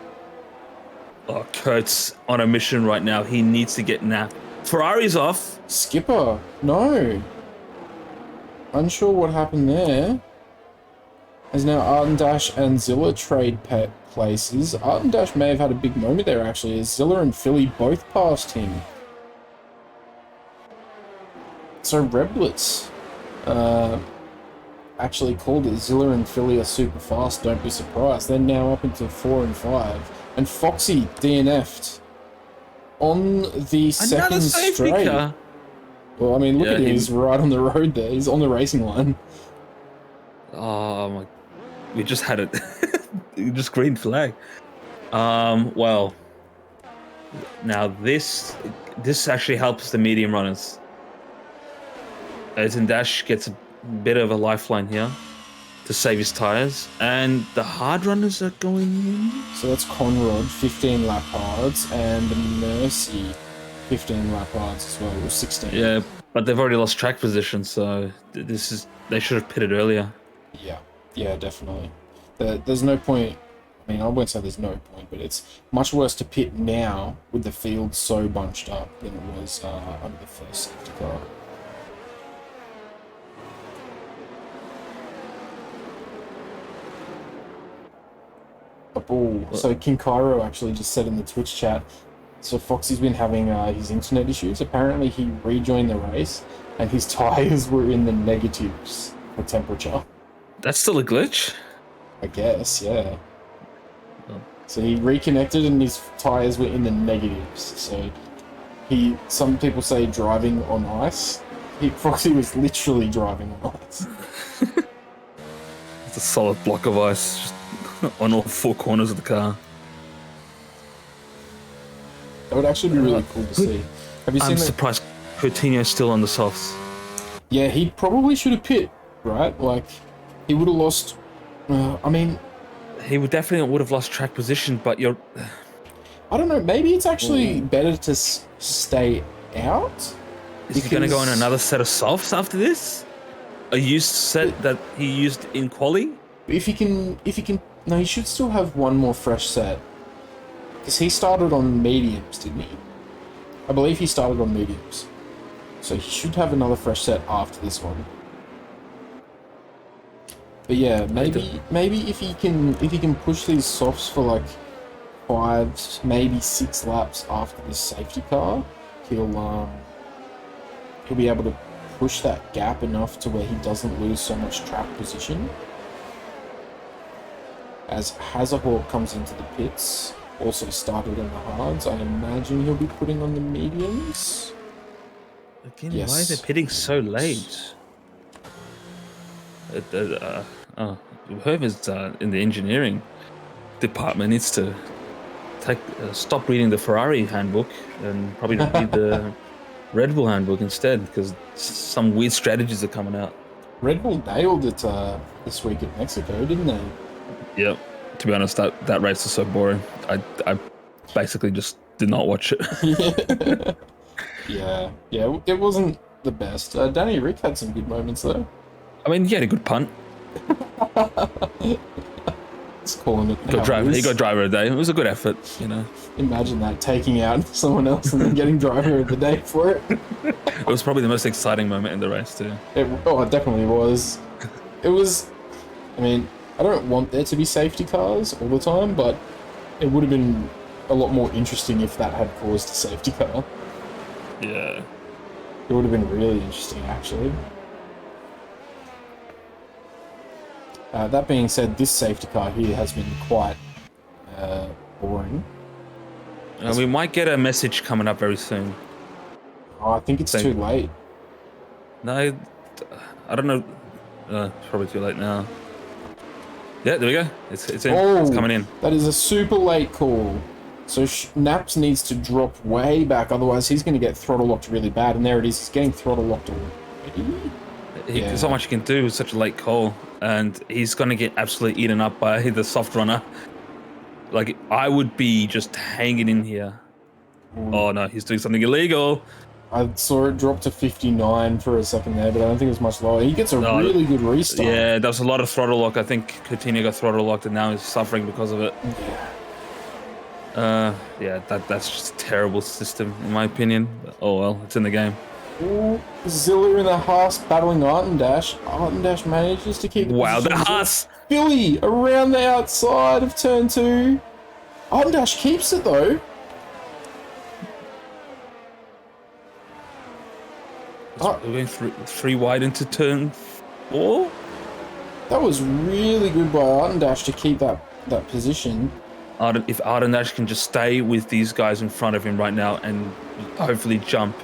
Oh, Kurt's on a mission right now. He needs to get napped. Ferrari's off. Skipper, no. Unsure what happened there. As now Arden Dash and Zilla trade places. Arden Dash may have had a big moment there actually, as Zilla and Philly both passed him. So Reblitz actually called it. Zilla and Philly are super fast, don't be surprised. They're now up into 4 and 5. And Foxy DNF'd on the second straight. Car. Well, I mean, look at him, he's right on the road there. He's on the racing line. Oh my, we just had it. Just green flag. Well, now this actually helps the medium runners. Aizen Dash gets a bit of a lifeline here to save his tires, and the hard runners are going in. So that's Conrod, 15 lap hards, and Mercy, 15 lap hards as well, or 16. Yeah, but they've already lost track position, so they should have pitted earlier. Yeah, definitely. There's no point. I mean, I won't say there's no point, but it's much worse to pit now with the field so bunched up than it was under the first safety car. So King Cairo actually just said in the Twitch chat, so Foxy's been having his internet issues. Apparently he rejoined the race and his tyres were in the negatives for temperature. That's still a glitch? I guess, yeah. Oh. So he reconnected and his tyres were in the negatives. So some people say driving on ice. Foxy was literally driving on ice. It's a solid block of ice just on all 4 corners of the car. That would actually be really cool to see. Have you seen? I'm surprised Coutinho's still on the softs. Yeah, he probably should have pit, right? Like, he would have lost. I mean, he definitely would have lost track position. But I don't know. Maybe it's actually better to stay out. Is he going to go on another set of softs after this? A used set that he used in quali? If he can, no, he should still have one more fresh set. Because he started on mediums, didn't he? I believe he started on mediums. So he should have another fresh set after this one. But yeah, maybe if he can push these softs for like 5, maybe 6 laps after this safety car, he'll be able to push that gap enough to where he doesn't lose so much track position. As Hazahawk comes into the pits, also started in the hards, I imagine he'll be putting on the mediums. Again, yes. Why are they pitting so late? Whoever's in the engineering department needs to stop reading the Ferrari handbook and probably read the Red Bull handbook instead, because some weird strategies are coming out. Red Bull nailed it this week at Mexico, didn't they? Yep. To be honest, that race was so boring. I basically just did not watch it. Yeah, it wasn't the best. Danny Rick had some good moments though. I mean, he had a good punt. It's calling it. He got driver of the day. It was a good effort, you know. Imagine that, taking out someone else and then getting driver of the day for it. It was probably the most exciting moment in the race too. It definitely was. It was. I mean, I don't want there to be safety cars all the time, but it would have been a lot more interesting if that had caused a safety car. Yeah. It would have been really interesting, actually. That being said, this safety car here has been quite boring. We might get a message coming up very soon. Oh, I think it's too late. No, I don't know. It's probably too late now. Yeah, there we go. It's in. It's coming in. That is a super late call. So Naps needs to drop way back, otherwise he's going to get throttle locked really bad. And there it is. He's getting throttle locked already. There's not much you can do with such a late call, and he's going to get absolutely eaten up by the soft runner. Like, I would be just hanging in here. Oh no, he's doing something illegal. I saw it drop to 59 for a second there, but I don't think it was much lower. He gets a really good restart. Yeah, there was a lot of throttle lock. I think Coutinho got throttle locked, and now he's suffering because of it. Yeah, that's just a terrible system, in my opinion. But, oh well, it's in the game. Ooh, Zilla in the Haas battling Artendash. Artendash manages to keep. Wow, the Haas! Philly around the outside of turn 2. Artendash keeps it though. We're going three wide into turn 4. That was really good by Artendash to keep that position. If Artendash can just stay with these guys in front of him right now and hopefully jump.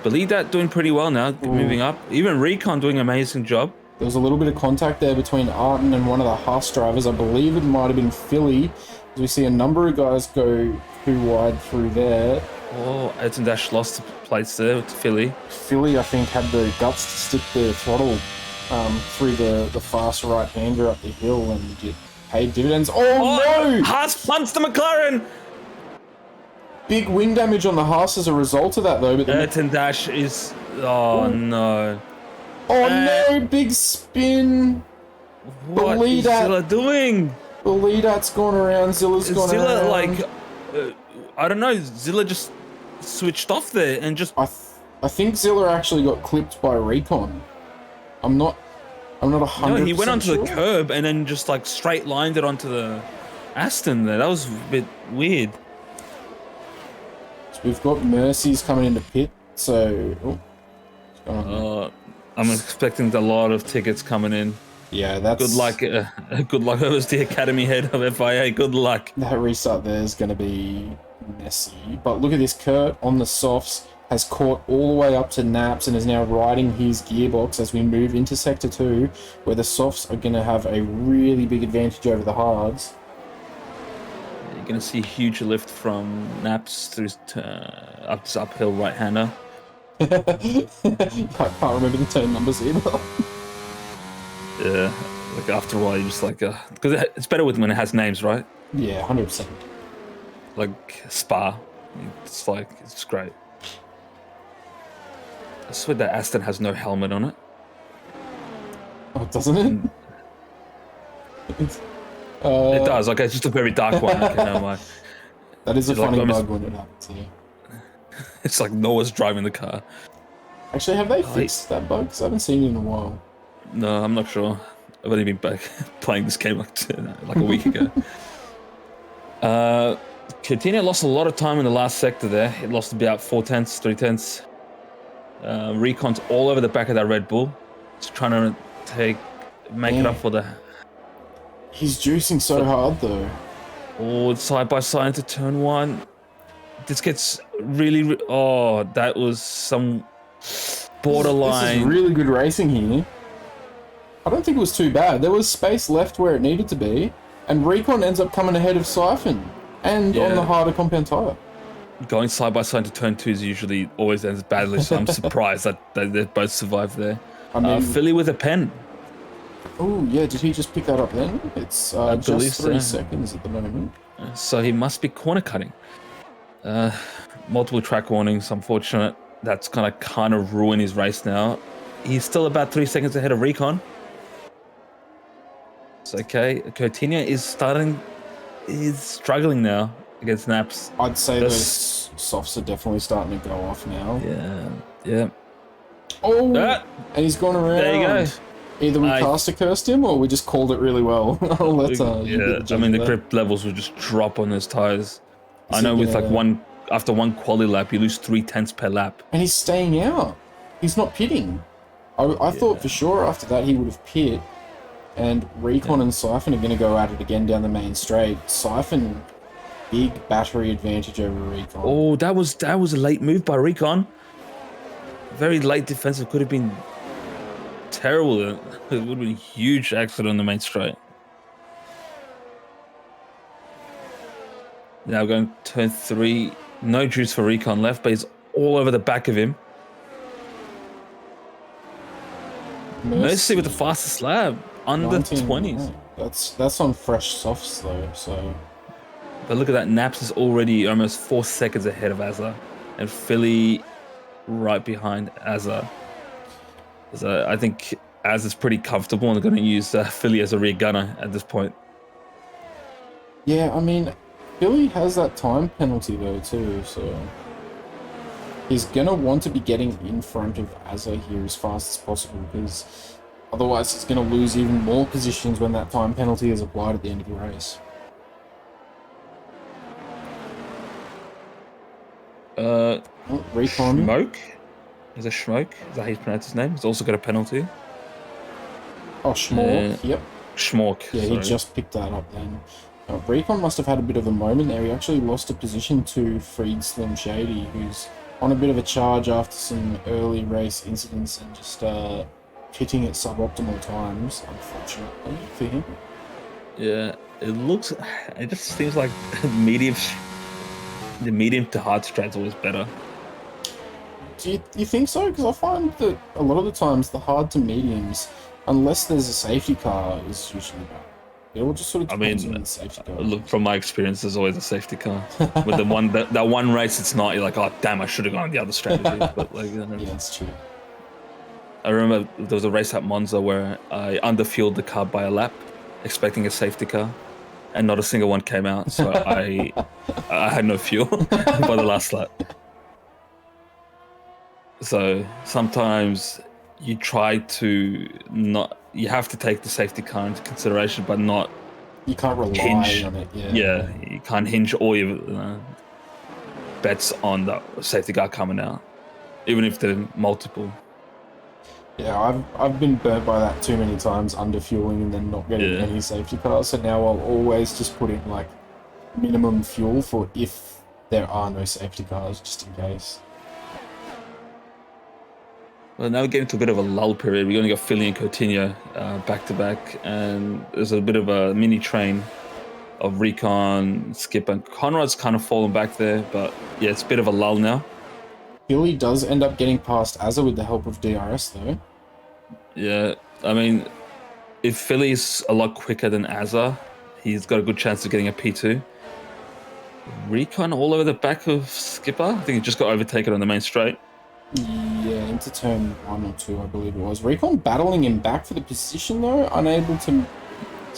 Believe that doing pretty well now, moving up. Even Recon doing an amazing job. There was a little bit of contact there between Arten and one of the Haas drivers. I believe it might have been Philly, as we see a number of guys go too wide through there. Oh, Artendash lost the place there with Philly. Philly, I think, had the guts to stick their throttle through the fast right-hander up the hill, and it paid dividends. Oh no! Haas punts the McLaren! Big wing damage on the Haas as a result of that, though. But Artendash is... Oh, no. Oh, no! Big spin! What is Zilla doing? The lead-out's gone around. Zilla's gone around. Zilla, like... I don't know. Zilla just switched off there and just... I think Zilla actually got clipped by Recon. I'm not 100%. No, he went onto the curb and then just, like, straight lined it onto the Aston there. That was a bit weird. We've got Mercy's coming into pit, so... I'm expecting a lot of tickets coming in. Yeah, that's... Good luck. Good luck. It was the academy head of FIA. Good luck. That restart there is going to be messy. But look at this. Kurt on the softs has caught all the way up to Naps and is now riding his gearbox as we move into Sector 2, where the softs are going to have a really big advantage over the hards. You're going to see a huge lift from Naps through up this uphill right-hander. I can't remember the turn numbers either. Yeah, like after a while you just like... because it's better when it has names, right? Yeah, 100%. Like Spa. It's like, it's just great. I swear that Aston has no helmet on it. Oh, doesn't it? It does, like it's just a very dark one. Like, you know, like, that is a funny like bug when it happens here. It's like Noah's driving the car. Actually, have they fixed that bug? Because I haven't seen it in a while. No, I'm not sure. I've only been back playing this game like a week ago. Coutinho lost a lot of time in the last sector there. He lost about 3/10. Recon's all over the back of that Red Bull. Just trying to make it up for the... He's juicing so hard though. Oh, side by side into turn 1. This gets really... Oh, that was some borderline... This is really good racing here. I don't think it was too bad. There was space left where it needed to be, and Recon ends up coming ahead of Siphon. And on the harder compound tyre. Going side by side to turn 2 is usually always ends badly, so I'm surprised that they both survived there. I mean, Philly with a pen. Oh, yeah, did he just pick that up then? It's just 3 seconds at the moment. So he must be corner cutting. Multiple track warnings, unfortunate. That's going to kind of ruin his race now. He's still about 3 seconds ahead of Recon. It's okay. Coutinho is struggling now against Naps. I'd say those softs are definitely starting to go off now. Yeah. Oh, and he's gone around. There you go. Either we caster cursed him or we just called it really well. Let's, I mean, the grip levels would just drop on his tires. I know with like after one quali lap, you lose 0.3 per lap. And he's staying out. He's not pitting. I thought for sure after that he would have pit. And Recon and Siphon are going to go at it again down the main straight. Siphon, big battery advantage over Recon. Oh, that was a late move by Recon. Very late defensive. Could have been terrible. It would have been a huge accident on the main straight. Now going turn 3. No juice for Recon left, but he's all over the back of him. Mercy with the fastest lap. Under 20s. That's on fresh softs though, so. But look at that, Naps is already almost 4 seconds ahead of Azza, and Philly right behind Azza. So I think Azza's pretty comfortable and they're going to use Philly as a rear gunner at this point. Yeah, I mean, Philly has that time penalty though too, so he's going to want to be getting in front of Azza here as fast as possible because otherwise, he's going to lose even more positions when that time penalty is applied at the end of the race. Recon. Smoke? Is it Smoke? Is that how you pronounce his name? He's also got a penalty. Oh, Schmork. Yep. Schmork. Yeah, he just picked that up then. Recon must have had a bit of a moment there. He actually lost a position to Freed Slim Shady, who's on a bit of a charge after some early race incidents and just pitting at suboptimal times, unfortunately for him. Yeah, it just seems like the medium to hard strat's always better. Do you think so? Because I find that a lot of the times the hard to mediums, unless there's a safety car, is usually bad. It all just sort of depends on the safety car. Look, from my experience, there's always a safety car. With that one race, it's not. You're like, oh damn, I should have gone the other strategy. But like, yeah, that's true. I remember there was a race at Monza where I underfueled the car by a lap, expecting a safety car, and not a single one came out. So I had no fuel by the last lap. So sometimes you try to not. You have to take the safety car into consideration, but not. You can't rely on it. Yeah, you can't hinge all your bets on the safety car coming out, even if they're multiple. Yeah, I've been burnt by that too many times, underfueling and then not getting any safety cars. So now I'll always just put in like minimum fuel for if there are no safety cars, just in case. Well, now we're getting to a bit of a lull period. We only got Philly and Coutinho back to back, and there's a bit of a mini train of Recon, Skip, and Conrad's kind of fallen back there. But yeah, it's a bit of a lull now. Philly does end up getting past Azza with the help of DRS though. Yeah, I mean, if Philly's a lot quicker than Azza, he's got a good chance of getting a P2. Recon all over the back of Skipper. I think he just got overtaken on the main straight. Yeah, into turn 1 or 2, I believe it was. Recon battling him back for the position though, unable to.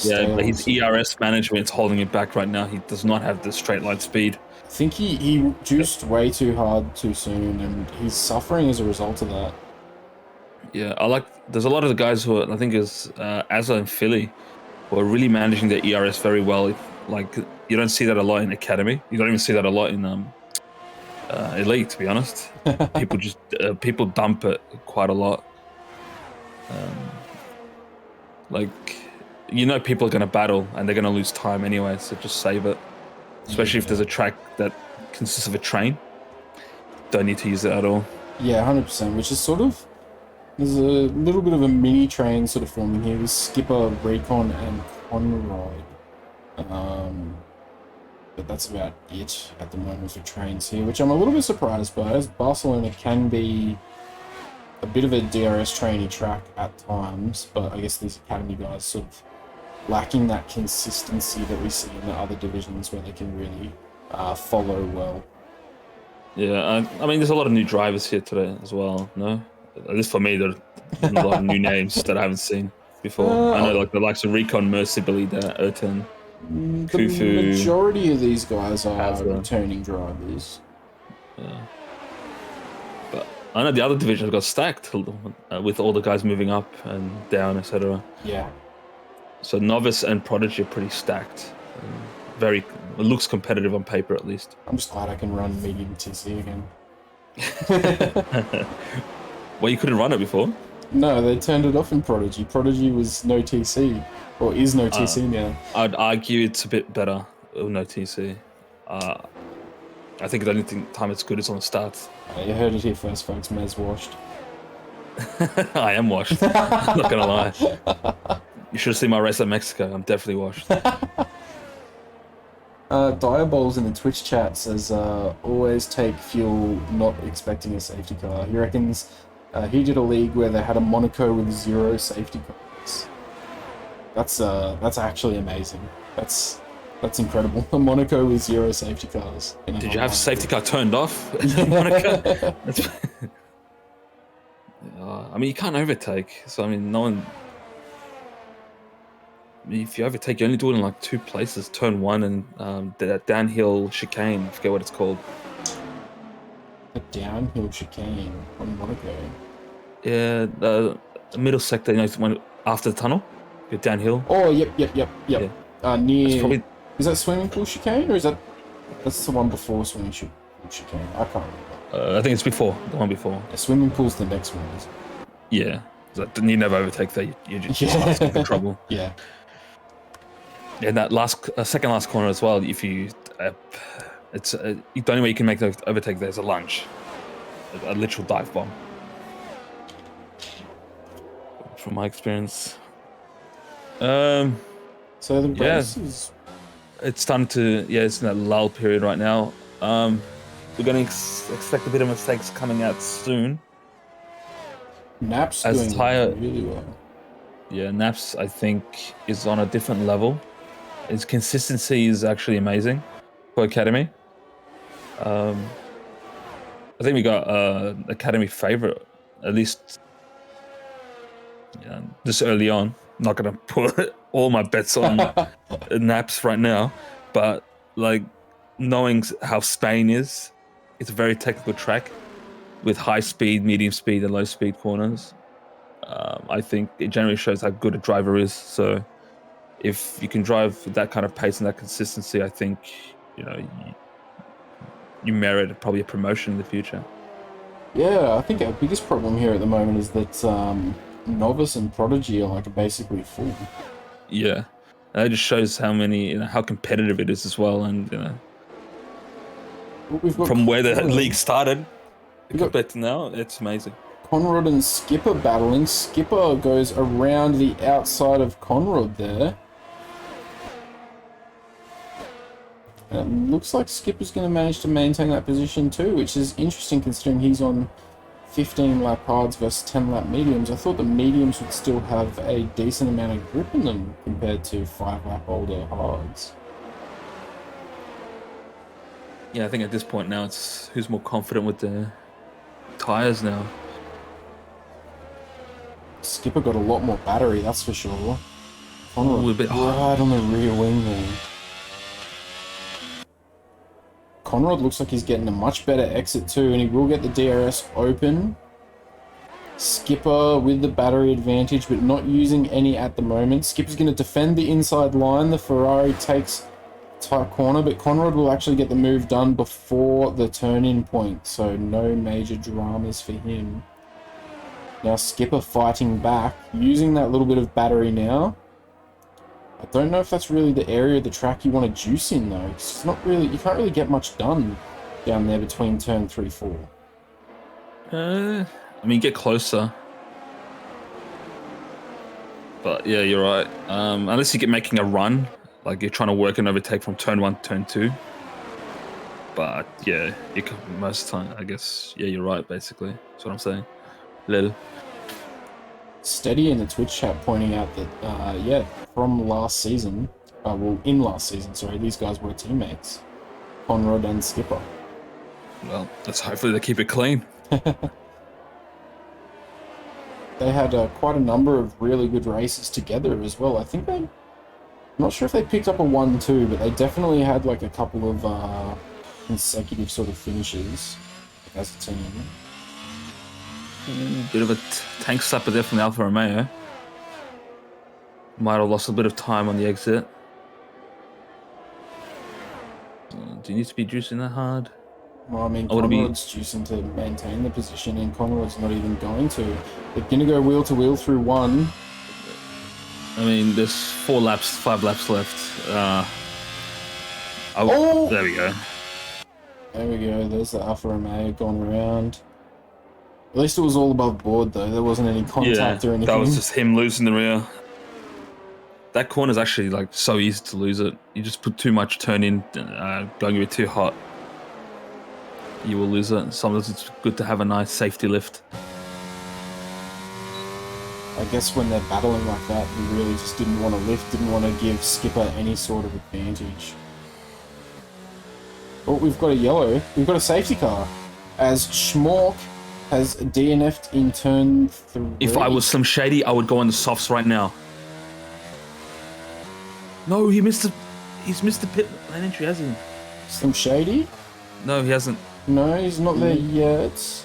Yeah, but his ERS management is holding him back right now. He does not have the straight line speed. I think he juiced way too hard too soon, and he's suffering as a result of that. Yeah, there's a lot of the guys who are, I think is Azza and Philly, who are really managing their ERS very well. Like, you don't see that a lot in Academy. You don't even see that a lot in Elite, to be honest. People dump it quite a lot. People are going to battle and they're going to lose time anyway, so just save it. Especially if there's a track that consists of a train. Don't need to use it at all. Yeah, 100%, which is sort of... There's a little bit of a mini train sort of forming here with Skipper, Recon, and Conrad. but that's about it at the moment for trains here, which I'm a little bit surprised by, as Barcelona can be a bit of a DRS trainee track at times, but I guess these academy guys sort of lacking that consistency that we see in the other divisions where they can really follow well. Yeah, I mean, there's a lot of new drivers here today as well. No, at least for me, there's a lot of new names that I haven't seen before. I know, like the likes of Recon, Mercy, Belida, Erton, The Kufu, majority of these guys are Hazra. returning drivers. Yeah. But I know the other divisions got stacked with all the guys moving up and down, etc. Yeah. So novice and prodigy are pretty stacked. It looks competitive on paper, at least. I'm just glad I can run medium TC again. Well, you couldn't run it before. No, they turned it off in Prodigy. Prodigy was no TC, or is no TC now. I'd argue it's a bit better with no TC. I think the only time it's good is on the starts. You heard it here first, folks. Mez washed. I am washed. I'm not gonna lie. You should have seen my race at Mexico. I'm definitely washed. Diabols in the Twitch chat says, always take fuel, not expecting a safety car. He reckons he did a league where they had a Monaco with 0 safety cars. That's actually amazing. That's incredible. A Monaco with 0 safety cars. Did you have safety car turned off in Monaco? I mean, you can't overtake. So, I mean, no one... If you overtake, you only do it in like 2 places. Turn 1 and that downhill chicane. I forget what it's called. A downhill chicane on Monaco. Yeah, the middle sector, you know, when after the tunnel, go downhill. Oh, yep. Yeah. Near... Probably... Is that swimming pool chicane, or is that... That's the one before swimming pool chicane. I can't remember. I think it's before, the one before. The swimming pool's the next one, isn't it? Yeah. So you never overtake that. You just in trouble. Yeah. And that second last corner as well. If you, the only way you can make the overtake there is a lunge, a literal dive bomb. From my experience. So the race is... It's starting to, it's in that lull period right now. We're going to expect a bit of mistakes coming out soon. Naps doing really well. Yeah, Naps, I think, is on a different level. His consistency is actually amazing for Academy. I think we got Academy favorite, at least this early on. I'm not going to put all my bets on Naps right now, but like knowing how Spain is, it's a very technical track with high speed, medium speed, and low speed corners. I think it generally shows how good a driver is. So if you can drive with that kind of pace and that consistency, I think you merit probably a promotion in the future. Yeah, I think our biggest problem here at the moment is that Novice and Prodigy are like basically full. Yeah, and that just shows how how competitive it is as well, and from where the league started compared to now, it's amazing. Conrad and Skipper battling. Skipper goes around the outside of Conrad there. And it looks like Skipper's going to manage to maintain that position too, which is interesting considering he's on 15 lap hards versus 10 lap mediums. I thought the mediums would still have a decent amount of grip in them compared to 5 lap older hards. Yeah, I think at this point now it's who's more confident with the tires now. Skipper got a lot more battery, that's for sure. Conrad A bit right on the rear wing there. Conrad looks like he's getting a much better exit too, and he will get the DRS open. Skipper with the battery advantage, but not using any at the moment. Skipper's going to defend the inside line. The Ferrari takes tight corner, but Conrad will actually get the move done before the turn-in point, so no major dramas for him. Now Skipper fighting back, using that little bit of battery now. I don't know if that's really the area of the track you want to juice in though. It's not really, you can't really get much done down there between turn 3, 4. I mean, get closer. But yeah, you're right. Unless you get making a run, Like you're trying to work an overtake from turn 1 to turn 2. But yeah, you can, most of the time, I guess, yeah, you're right, basically. That's what I'm saying. Lil. Steady in the Twitch chat pointing out that, yeah, from last season, in last season, sorry, these guys were teammates. Conrad and Skipper. Well, let's hopefully they keep it clean. They had quite a number of really good races together as well. I think I'm not sure if they picked up a 1-2, but they definitely had like a couple of consecutive sort of finishes as a team. Bit of a tank slapper there from the Alfa Romeo. Might have lost a bit of time on the exit. Do you need to be juicing that hard? Well, I mean, Conrad's juicing to maintain the position, and Conrad's not even going to. They're going to go wheel to wheel through one. I mean, there's 5 laps left. Oh! There we go. There we go. There's the Alfa Romeo going around. At least it was all above board, though. There wasn't any contact or anything. That was just him losing the rear. That corner's actually like so easy to lose it. You just put too much turn in, going a bit too hot. You will lose it. Sometimes it's good to have a nice safety lift. I guess when they're battling like that, he really just didn't want to lift, didn't want to give Skipper any sort of advantage. Oh, we've got a yellow. We've got a safety car. As Schmork has DNF'd in turn 3. If I was Slim Shady, I would go on the softs right now. No, he's missed the pit lane entry, hasn't he? Slim Shady? No, he hasn't. No, he's not there yet.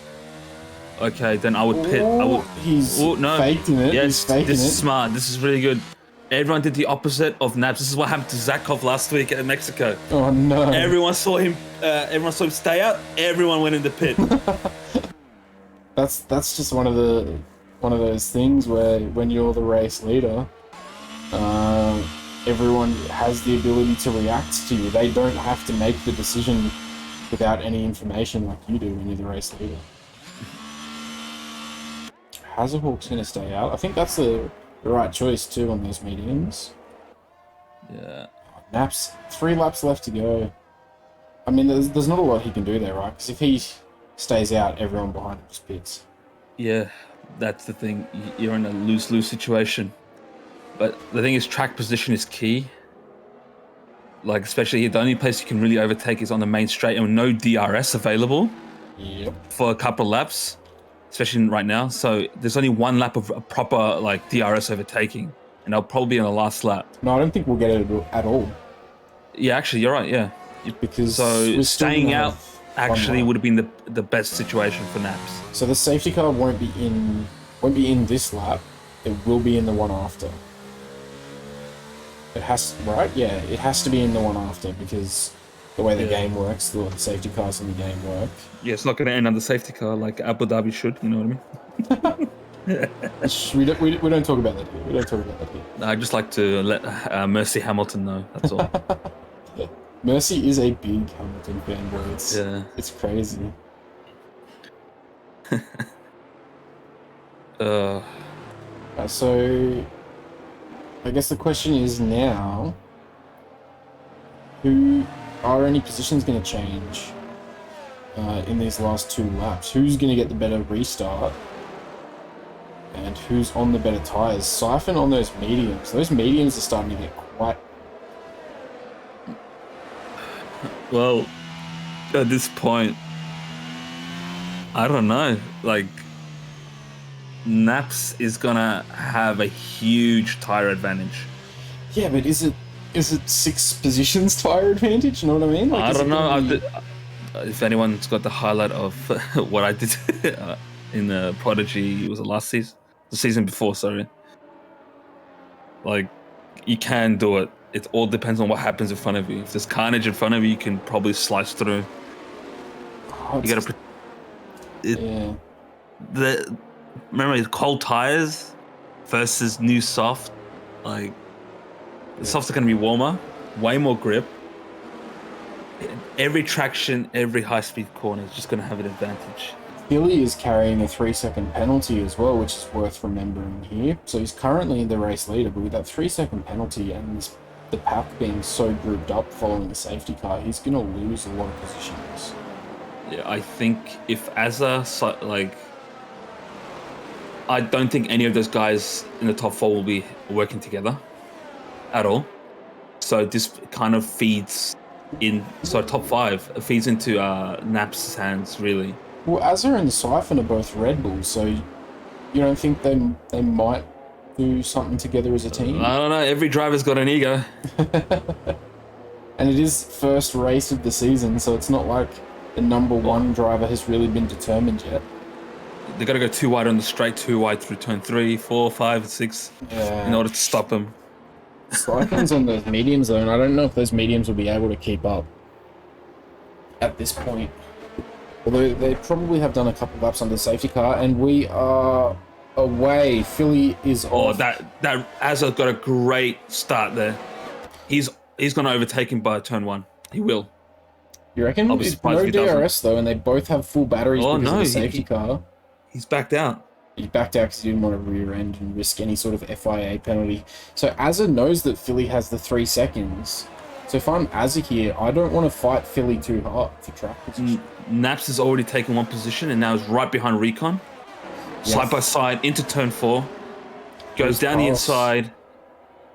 Okay, then I would pit. I would. He's faking it. Yes, this is smart. This is really good. Everyone did the opposite of Naps. This is what happened to Zakov last week at Mexico. Oh no! Everyone saw him. Everyone saw him stay out. Everyone went in the pit. That's just one of those things where when you're the race leader, everyone has the ability to react to you. They don't have to make the decision without any information like you do when you're the race leader. Hazahawk's going to stay out. I think that's the right choice too on those mediums. Yeah. Naps, 3 laps left to go. I mean, there's not a lot he can do there, right? Because if he stays out, everyone behind him just pits. Yeah, that's the thing. You're in a lose-lose situation. But the thing is, track position is key. Like, especially the only place you can really overtake is on the main straight and no DRS available. Yep. For a couple of laps, especially right now. So there's only 1 lap of a proper like DRS overtaking, and they'll probably be on the last lap. No, I don't think we'll get it at all. Yeah, actually, you're right. Yeah, because so staying out actually would have been the best situation for Naps. So the safety car won't be in this lap. It will be in the one after. It has, right? Yeah, it has to be in the one after because the way the game works, the safety cars in the game work. Yeah, it's not going to end on the safety car like Abu Dhabi should. You know what I mean? we don't talk about that here. We don't talk about that here. I just like to let Mercy Hamilton know. That's all. Mercy is a big Hamilton fanboy. It's crazy. So, I guess the question is now, are any positions going to change in these last 2 laps? Who's going to get the better restart? And who's on the better tyres? Siphon on those mediums. Those mediums are starting to get quite... Well, at this point, I don't know. Like, Naps is gonna have a huge tyre advantage. Yeah, but is it 6 positions tyre advantage? You know what I mean? Like, I don't know. If anyone's got the highlight of what I did in the Prodigy, it was the season before, sorry. Like, you can do it. It all depends on what happens in front of you. If there's carnage in front of you, you can probably slice through. You gotta... Remember, cold tires versus new soft. Like, the softs are going to be warmer, way more grip. Every traction, every high-speed corner is just going to have an advantage. Billy is carrying a 3-second penalty as well, which is worth remembering here. So he's currently the race leader, but with that 3-second penalty and this the pack being so grouped up following the safety car, he's going to lose a lot of positions. Yeah, I think if like, I don't think any of those guys in the top 4 will be working together at all. So this kind of feeds in. So top 5 feeds into Nap's hands, really. Well, Azza and Siphon are both Red Bulls, so you don't think they might do something together as a team? I don't know. Every driver's got an ego. And it is first race of the season, so it's not like the number 1 driver has really been determined yet. They got to go too wide on the straight, too wide through turn 3, 4, 5, 6 in order to stop him. Siphon's on those mediums though, and I don't know if those mediums will be able to keep up at this point. Although they probably have done a couple of laps on the safety car, and we are away. Philly is off. that Azza got a great start there. He's going to overtake him by turn 1. He will. You reckon? I'll be It's surprised no if he doesn't. DRS though, and they both have full batteries because of the safety car. He's backed out. He backed out because he didn't want to rear end and risk any sort of FIA penalty. So Azza knows that Philly has the 3 seconds. So if I'm Azza here, I don't want to fight Philly too hard for track position. Naps has already taken 1 position and now is right behind Recon. Yes. Side by side into turn 4. Goes down the inside.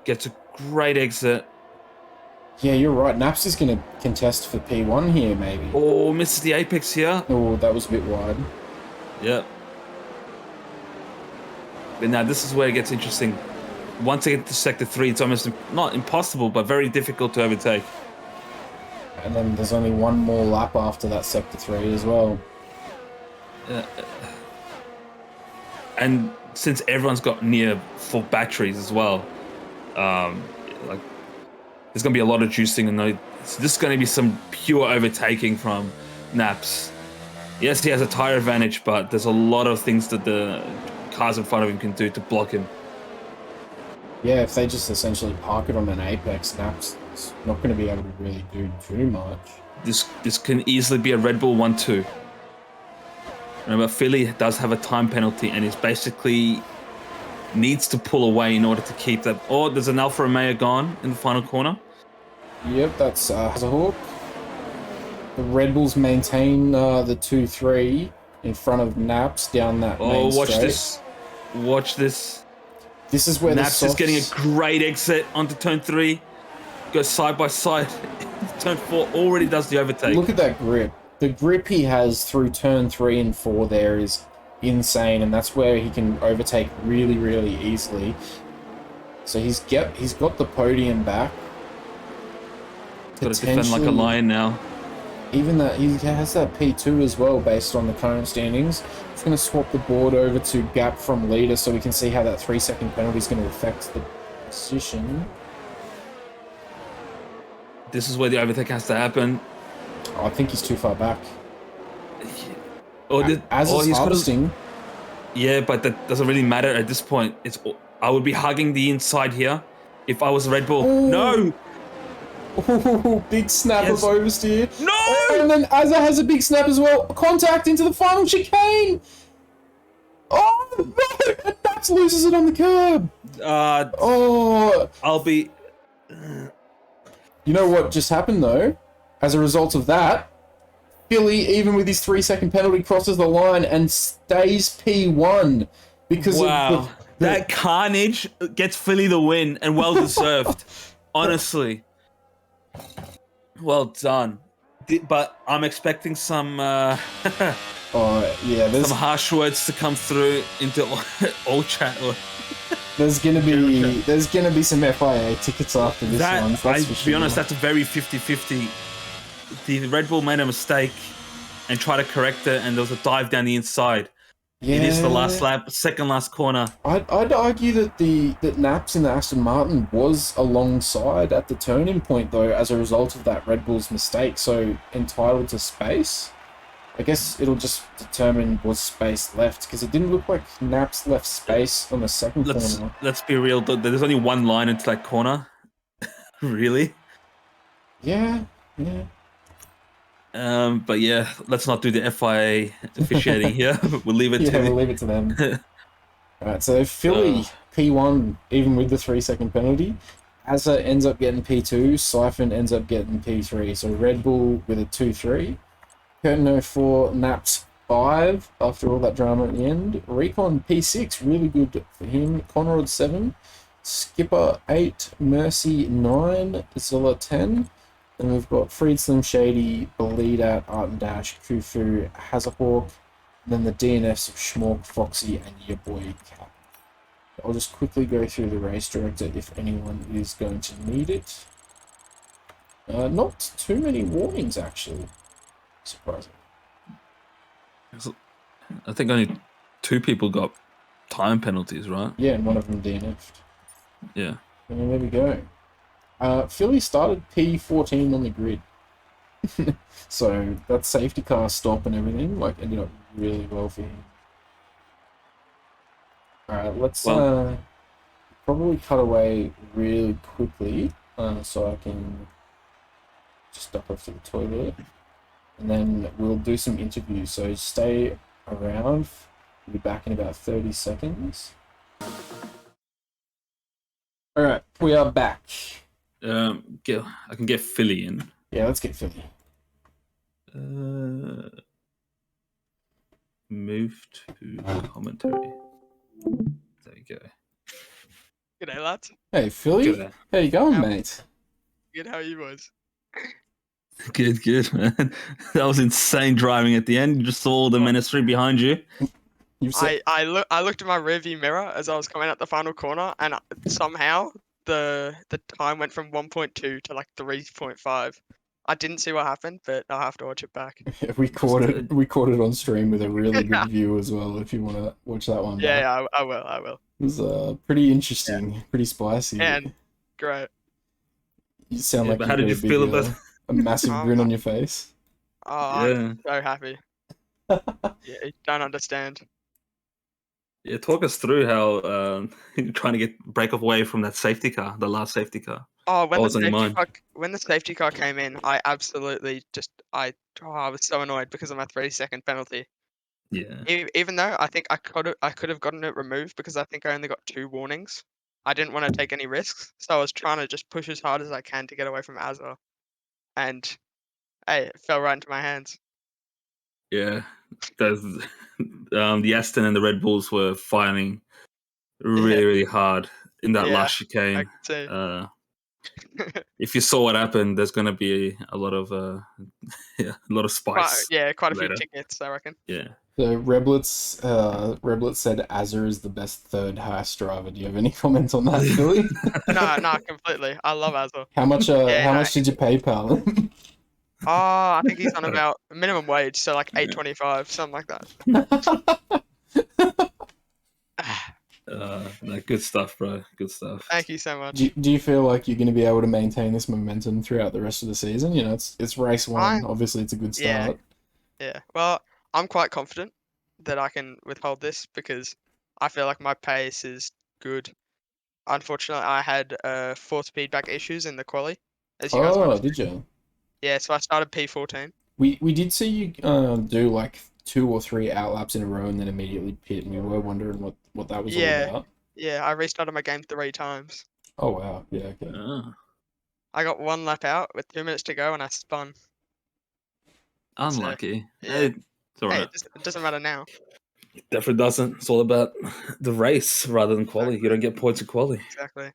Gets a great exit. Yeah, you're right. Naps is going to contest for P1 here, maybe. Oh, misses the apex here. Oh, that was a bit wide. Yep. But now this is where it gets interesting. Once I get to sector 3, it's almost not impossible, but very difficult to overtake. And then there's only 1 more lap after that sector 3 as well. And since everyone's got near full batteries as well, like there's gonna be a lot of juicing, and so this is gonna be some pure overtaking from Naps. Yes, he has a tire advantage, but there's a lot of things that the cars in front of him can do to block him. Yeah, if they just essentially park it on an apex, Naps is not going to be able to really do too much. This can easily be a Red Bull 1-2. Remember, Philly does have a time penalty, and he's basically needs to pull away in order to keep that. Oh, there's an Alfa Romeo gone in the final corner. Yep, that's Hazahawk. The Red Bulls maintain the 2-3 in front of Naps down that main watch straight. this. Watch this. This is where Naps the is getting a great exit onto turn 3. Goes side by side. Turn 4 already does the overtake. Look at that grip. The grip he has through turn 3 and 4 there is insane, and that's where he can overtake really, really easily. So he's got the podium back. Got to defend like a lion now. Even that he has that P2 as well based on the current standings. It's going to swap the board over to gap from leader so we can see how that 3-second penalty is going to affect the position. This is where the overtake has to happen. Oh, I think he's too far back. As he's harvesting. Yeah, but that doesn't really matter at this point. I would be hugging the inside here if I was a Red Bull. Ooh. No! Oh, big snap Yes. of oversteer. No! Oh, and then Azza has a big snap as well. Contact into the final chicane. Oh, no! And Naps loses it on the curb. Oh. I'll be... You know what just happened, though? As a result of that, Philly, even with his 3-second penalty, crosses the line and stays P1 because of that carnage gets Philly the win, and well deserved. Honestly, well done. But I'm expecting some there's some harsh words to come through into all chat. there's gonna be some FIA tickets after this one. To be honest, that's a very 50-50. The Red Bull made a mistake and tried to correct it, and there was a dive down the inside. Yeah. It is the last lap, second last corner. I'd argue that Naps in the Aston Martin was alongside at the turning point, though, as a result of that Red Bull's mistake, so entitled to space. I guess it'll just determine was space left, because it didn't look like Naps left space on the second corner. Let's be real, there's only one line into that corner. Really? Yeah. But yeah, let's not do the FIA officiating here. We'll leave it to we'll leave it to them. Alright, so Philly P1, even with the 3-second penalty. Asa ends up getting P2, Siphon ends up getting P3. So Red Bull with a 2-3. Curtin 04 napped 5 after all that drama at the end. Recon P6, really good for him. Conrad 7. Skipper 8. Mercy 9. Zilla 10. Then we've got Freed Slim Shady, Belidat, Art and Dash, Kufu, Hazahawk. Then the DNFs of Schmork, Foxy, and your boy Cap. I'll just quickly go through the race director if anyone is going to need it. Not too many warnings, actually. Surprising. I think only 2 people got time penalties, right? Yeah, and one of them DNF'd. Yeah. And there we go. Philly started P14 on the grid. So that safety car stop and everything, like, ended up really well for him. Alright, let's probably cut away really quickly so I can just duck off to the toilet. And then we'll do some interviews, so stay around. We'll be back in about 30 seconds. Alright, we are back. I can get Philly in. Yeah, let's get Philly. Move to commentary. There we go. G'day, lads. Hey, Philly. G'day. How you going, How- mate? Good, how are you boys? Good, man. That was insane driving at the end. You just saw the ministry behind you. You've said I looked at my rearview mirror as I was coming out the final corner, and somehow the time went from 1.2 to like 3.5. I didn't see what happened, but I'll have to watch it back. we caught it. We caught it on stream with a really good view as well. If you want to watch that one, back. Yeah, I will. It was pretty interesting, pretty spicy. And great. You sound like but you how did got you a big, feel about? a massive grin on your face? Oh, Yeah, I'm so happy. Yeah, you don't understand. yeah. Talk us through how you're trying to break away from that safety car, the last safety car. Oh, What was on your mind? when the safety car came in, I absolutely just I was so annoyed because of my 3-second penalty. Yeah, Even though I think I could have gotten it removed because I think I only got 2 warnings. I didn't want to take any risks, so I was trying to just push as hard as I can to get away from Azza, and hey, it fell right into my hands. yeah. The Aston and the Red Bulls were fighting really hard in that Yeah, last I chicane. can see. If you saw what happened, there's going to be a lot of a lot of spice. Quite a few later. tickets, I reckon. Yeah. So Reblitz said Azza is the best third highest driver. Do you have any comments on that, Philly? No, completely. I love Azza. How much? Yeah, how no. much did you pay, pal? Oh, I think he's on about minimum wage, so like 8.25, something like that. No, good stuff, bro. Good stuff. Thank you so much. do you feel like you're going to be able to maintain this momentum throughout the rest of the season? You know, it's race one. Obviously, it's a good start. Yeah. Well, I'm quite confident that I can withhold this because I feel like my pace is good. Unfortunately, I had force feedback issues in the quali, as you guys might Oh, have did seen. you? Yeah, so I started P14. We did see you do like 2 or 3 outlaps in a row and then immediately pit, and we were wondering what that was all about. Yeah, I restarted my game 3 times. Oh wow, yeah, okay. I got 1 lap out with 2 minutes to go, and I spun. Unlucky. yeah. Hey, it's all Hey, right. it doesn't matter now. Definitely doesn't. It's all about the race rather than quality. You don't get points of quality. Exactly.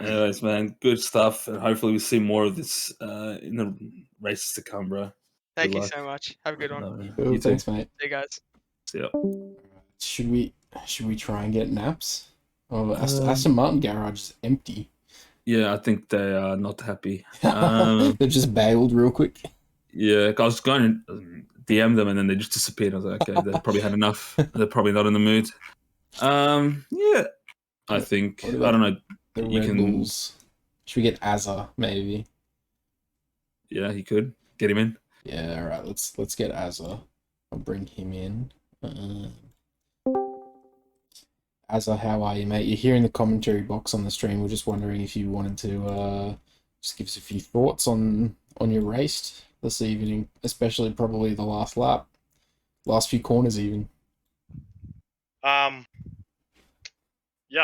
Anyways, man, good stuff, and hopefully we see more of this in the races to come, bro. Thank Good you luck. so much. Have a good one. No, Cool, you too. thanks, mate. See you guys. See ya. Should we try and get naps? Oh, Aston Martin garage is empty. Yeah, I think they are not happy. They've just bailed real quick. Yeah, I was going to DM them and then they just disappeared. I was like, okay, they probably had enough. They're probably not in the mood. Yeah, I think I about don't know. The You Red can- Bulls. Should we get Azza maybe? Yeah, you could get him in. Yeah, all right. Let's get Azza. I'll bring him in. Azza, how are you, mate? You're here in the commentary box on the stream. We're just wondering if you wanted to just give us a few thoughts on your race this evening, especially probably the last lap, last few corners even. Yeah,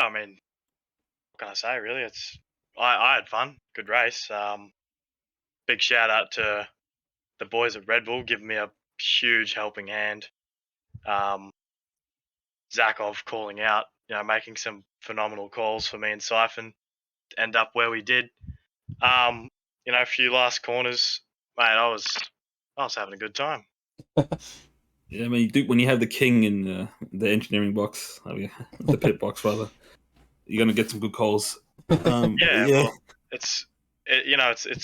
I mean, can I say? Really, I had fun. Good race. Big shout out to the boys at Red Bull giving me a huge helping hand. Zakov calling out, making some phenomenal calls for me and Siphon to end up where we did. A few last corners, mate. I was having a good time. Yeah, I mean, when you have the king in the engineering box, the pit box rather, you're gonna get some good calls. Yeah, yeah, well, it's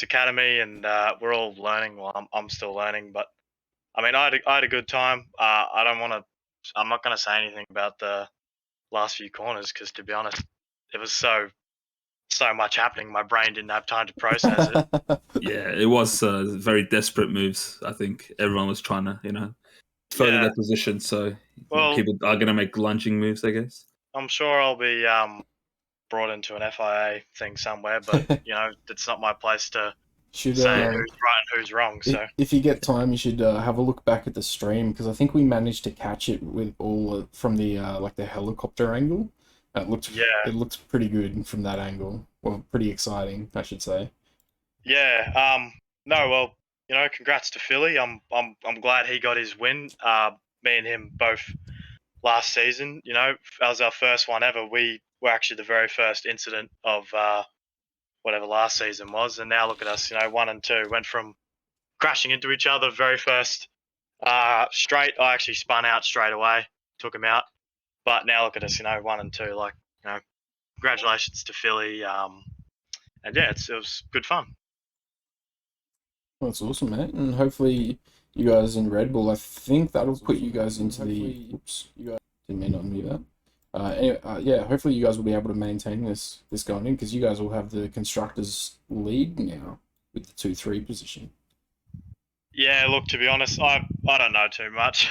academy, and we're all learning. Well, I'm still learning, but I mean, I had a good time. I'm not gonna say anything about the last few corners because, to be honest, it was so much happening. My brain didn't have time to process it. yeah, it was very desperate moves. I think everyone was trying to, further Yeah. their position. So Well, people are gonna make lunging moves, I guess. I'm sure I'll be brought into an FIA thing somewhere, but it's not my place to Should say who's right and who's wrong. So if you get time, you should have a look back at the stream because I think we managed to catch it with all from the like the helicopter angle. It looked pretty good from that angle. Well, pretty exciting, I should say. yeah. No, well, congrats to Philly. I'm glad he got his win. Me and him both last season. That was our first one ever. We were actually the very first incident of whatever last season was, and now look at us. 1 and 2 went from crashing into each other very first straight. I actually spun out straight away, took him out. But now look at us. 1 and 2. Like, congratulations to Philly. And yeah, it was good fun. Well, that's awesome, mate. And hopefully you guys in Red Bull, I think that'll put you guys into the... Oops, you guys didn't mean to unmute that. Anyway, yeah, hopefully you guys will be able to maintain this going in because you guys will have the constructors lead now with the 2-3 position. Yeah, look, to be honest, I don't know too much.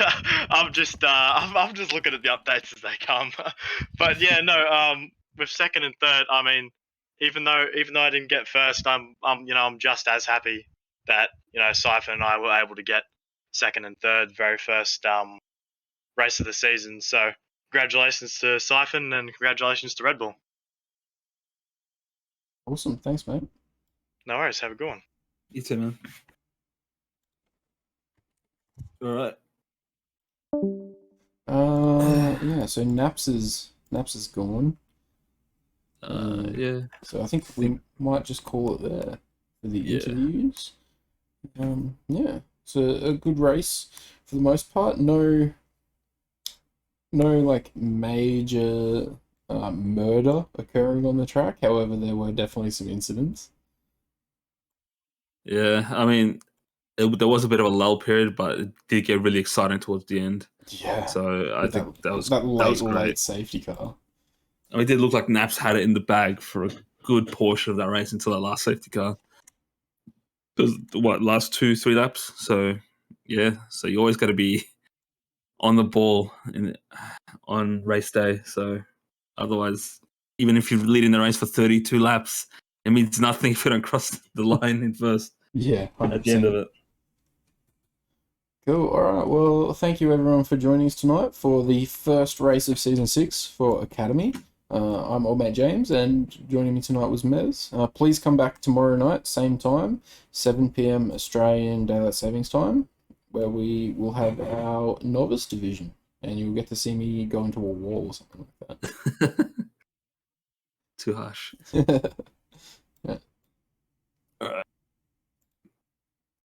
I'm just looking at the updates as they come. But yeah, no, with second and third, I mean, even though I didn't get first, I'm just as happy that Siphon and I were able to get second and third, very first race of the season. So congratulations to Siphon and congratulations to Red Bull. Awesome, thanks, mate. No worries, have a good one. You too, man. All right. Yeah. So Naps is gone. Yeah. So I think we might just call it there for the interviews. Yeah. So a good race for the most part. No like major murder occurring on the track. However, there were definitely some incidents. Yeah, I mean, there was a bit of a lull period, but it did get really exciting towards the end. Yeah. So I think that was late great. safety car. I mean, it did look like Naps had it in the bag for a good portion of that race until that last safety car. Because last 2-3 laps. So yeah, so you always got to be on the ball on race day. So otherwise, even if you're leading the race for 32 laps, it means nothing if you don't cross the line in first. Yeah, 100%. At the end of it. Cool. All right. Well, thank you everyone for joining us tonight for the first race of season 6 for Academy. I'm Old Man James, and joining me tonight was Mez. Please come back tomorrow night, same time, 7 p.m. Australian Daylight Savings Time, where we will have our novice division, and you'll get to see me go into a wall or something like that. Too harsh.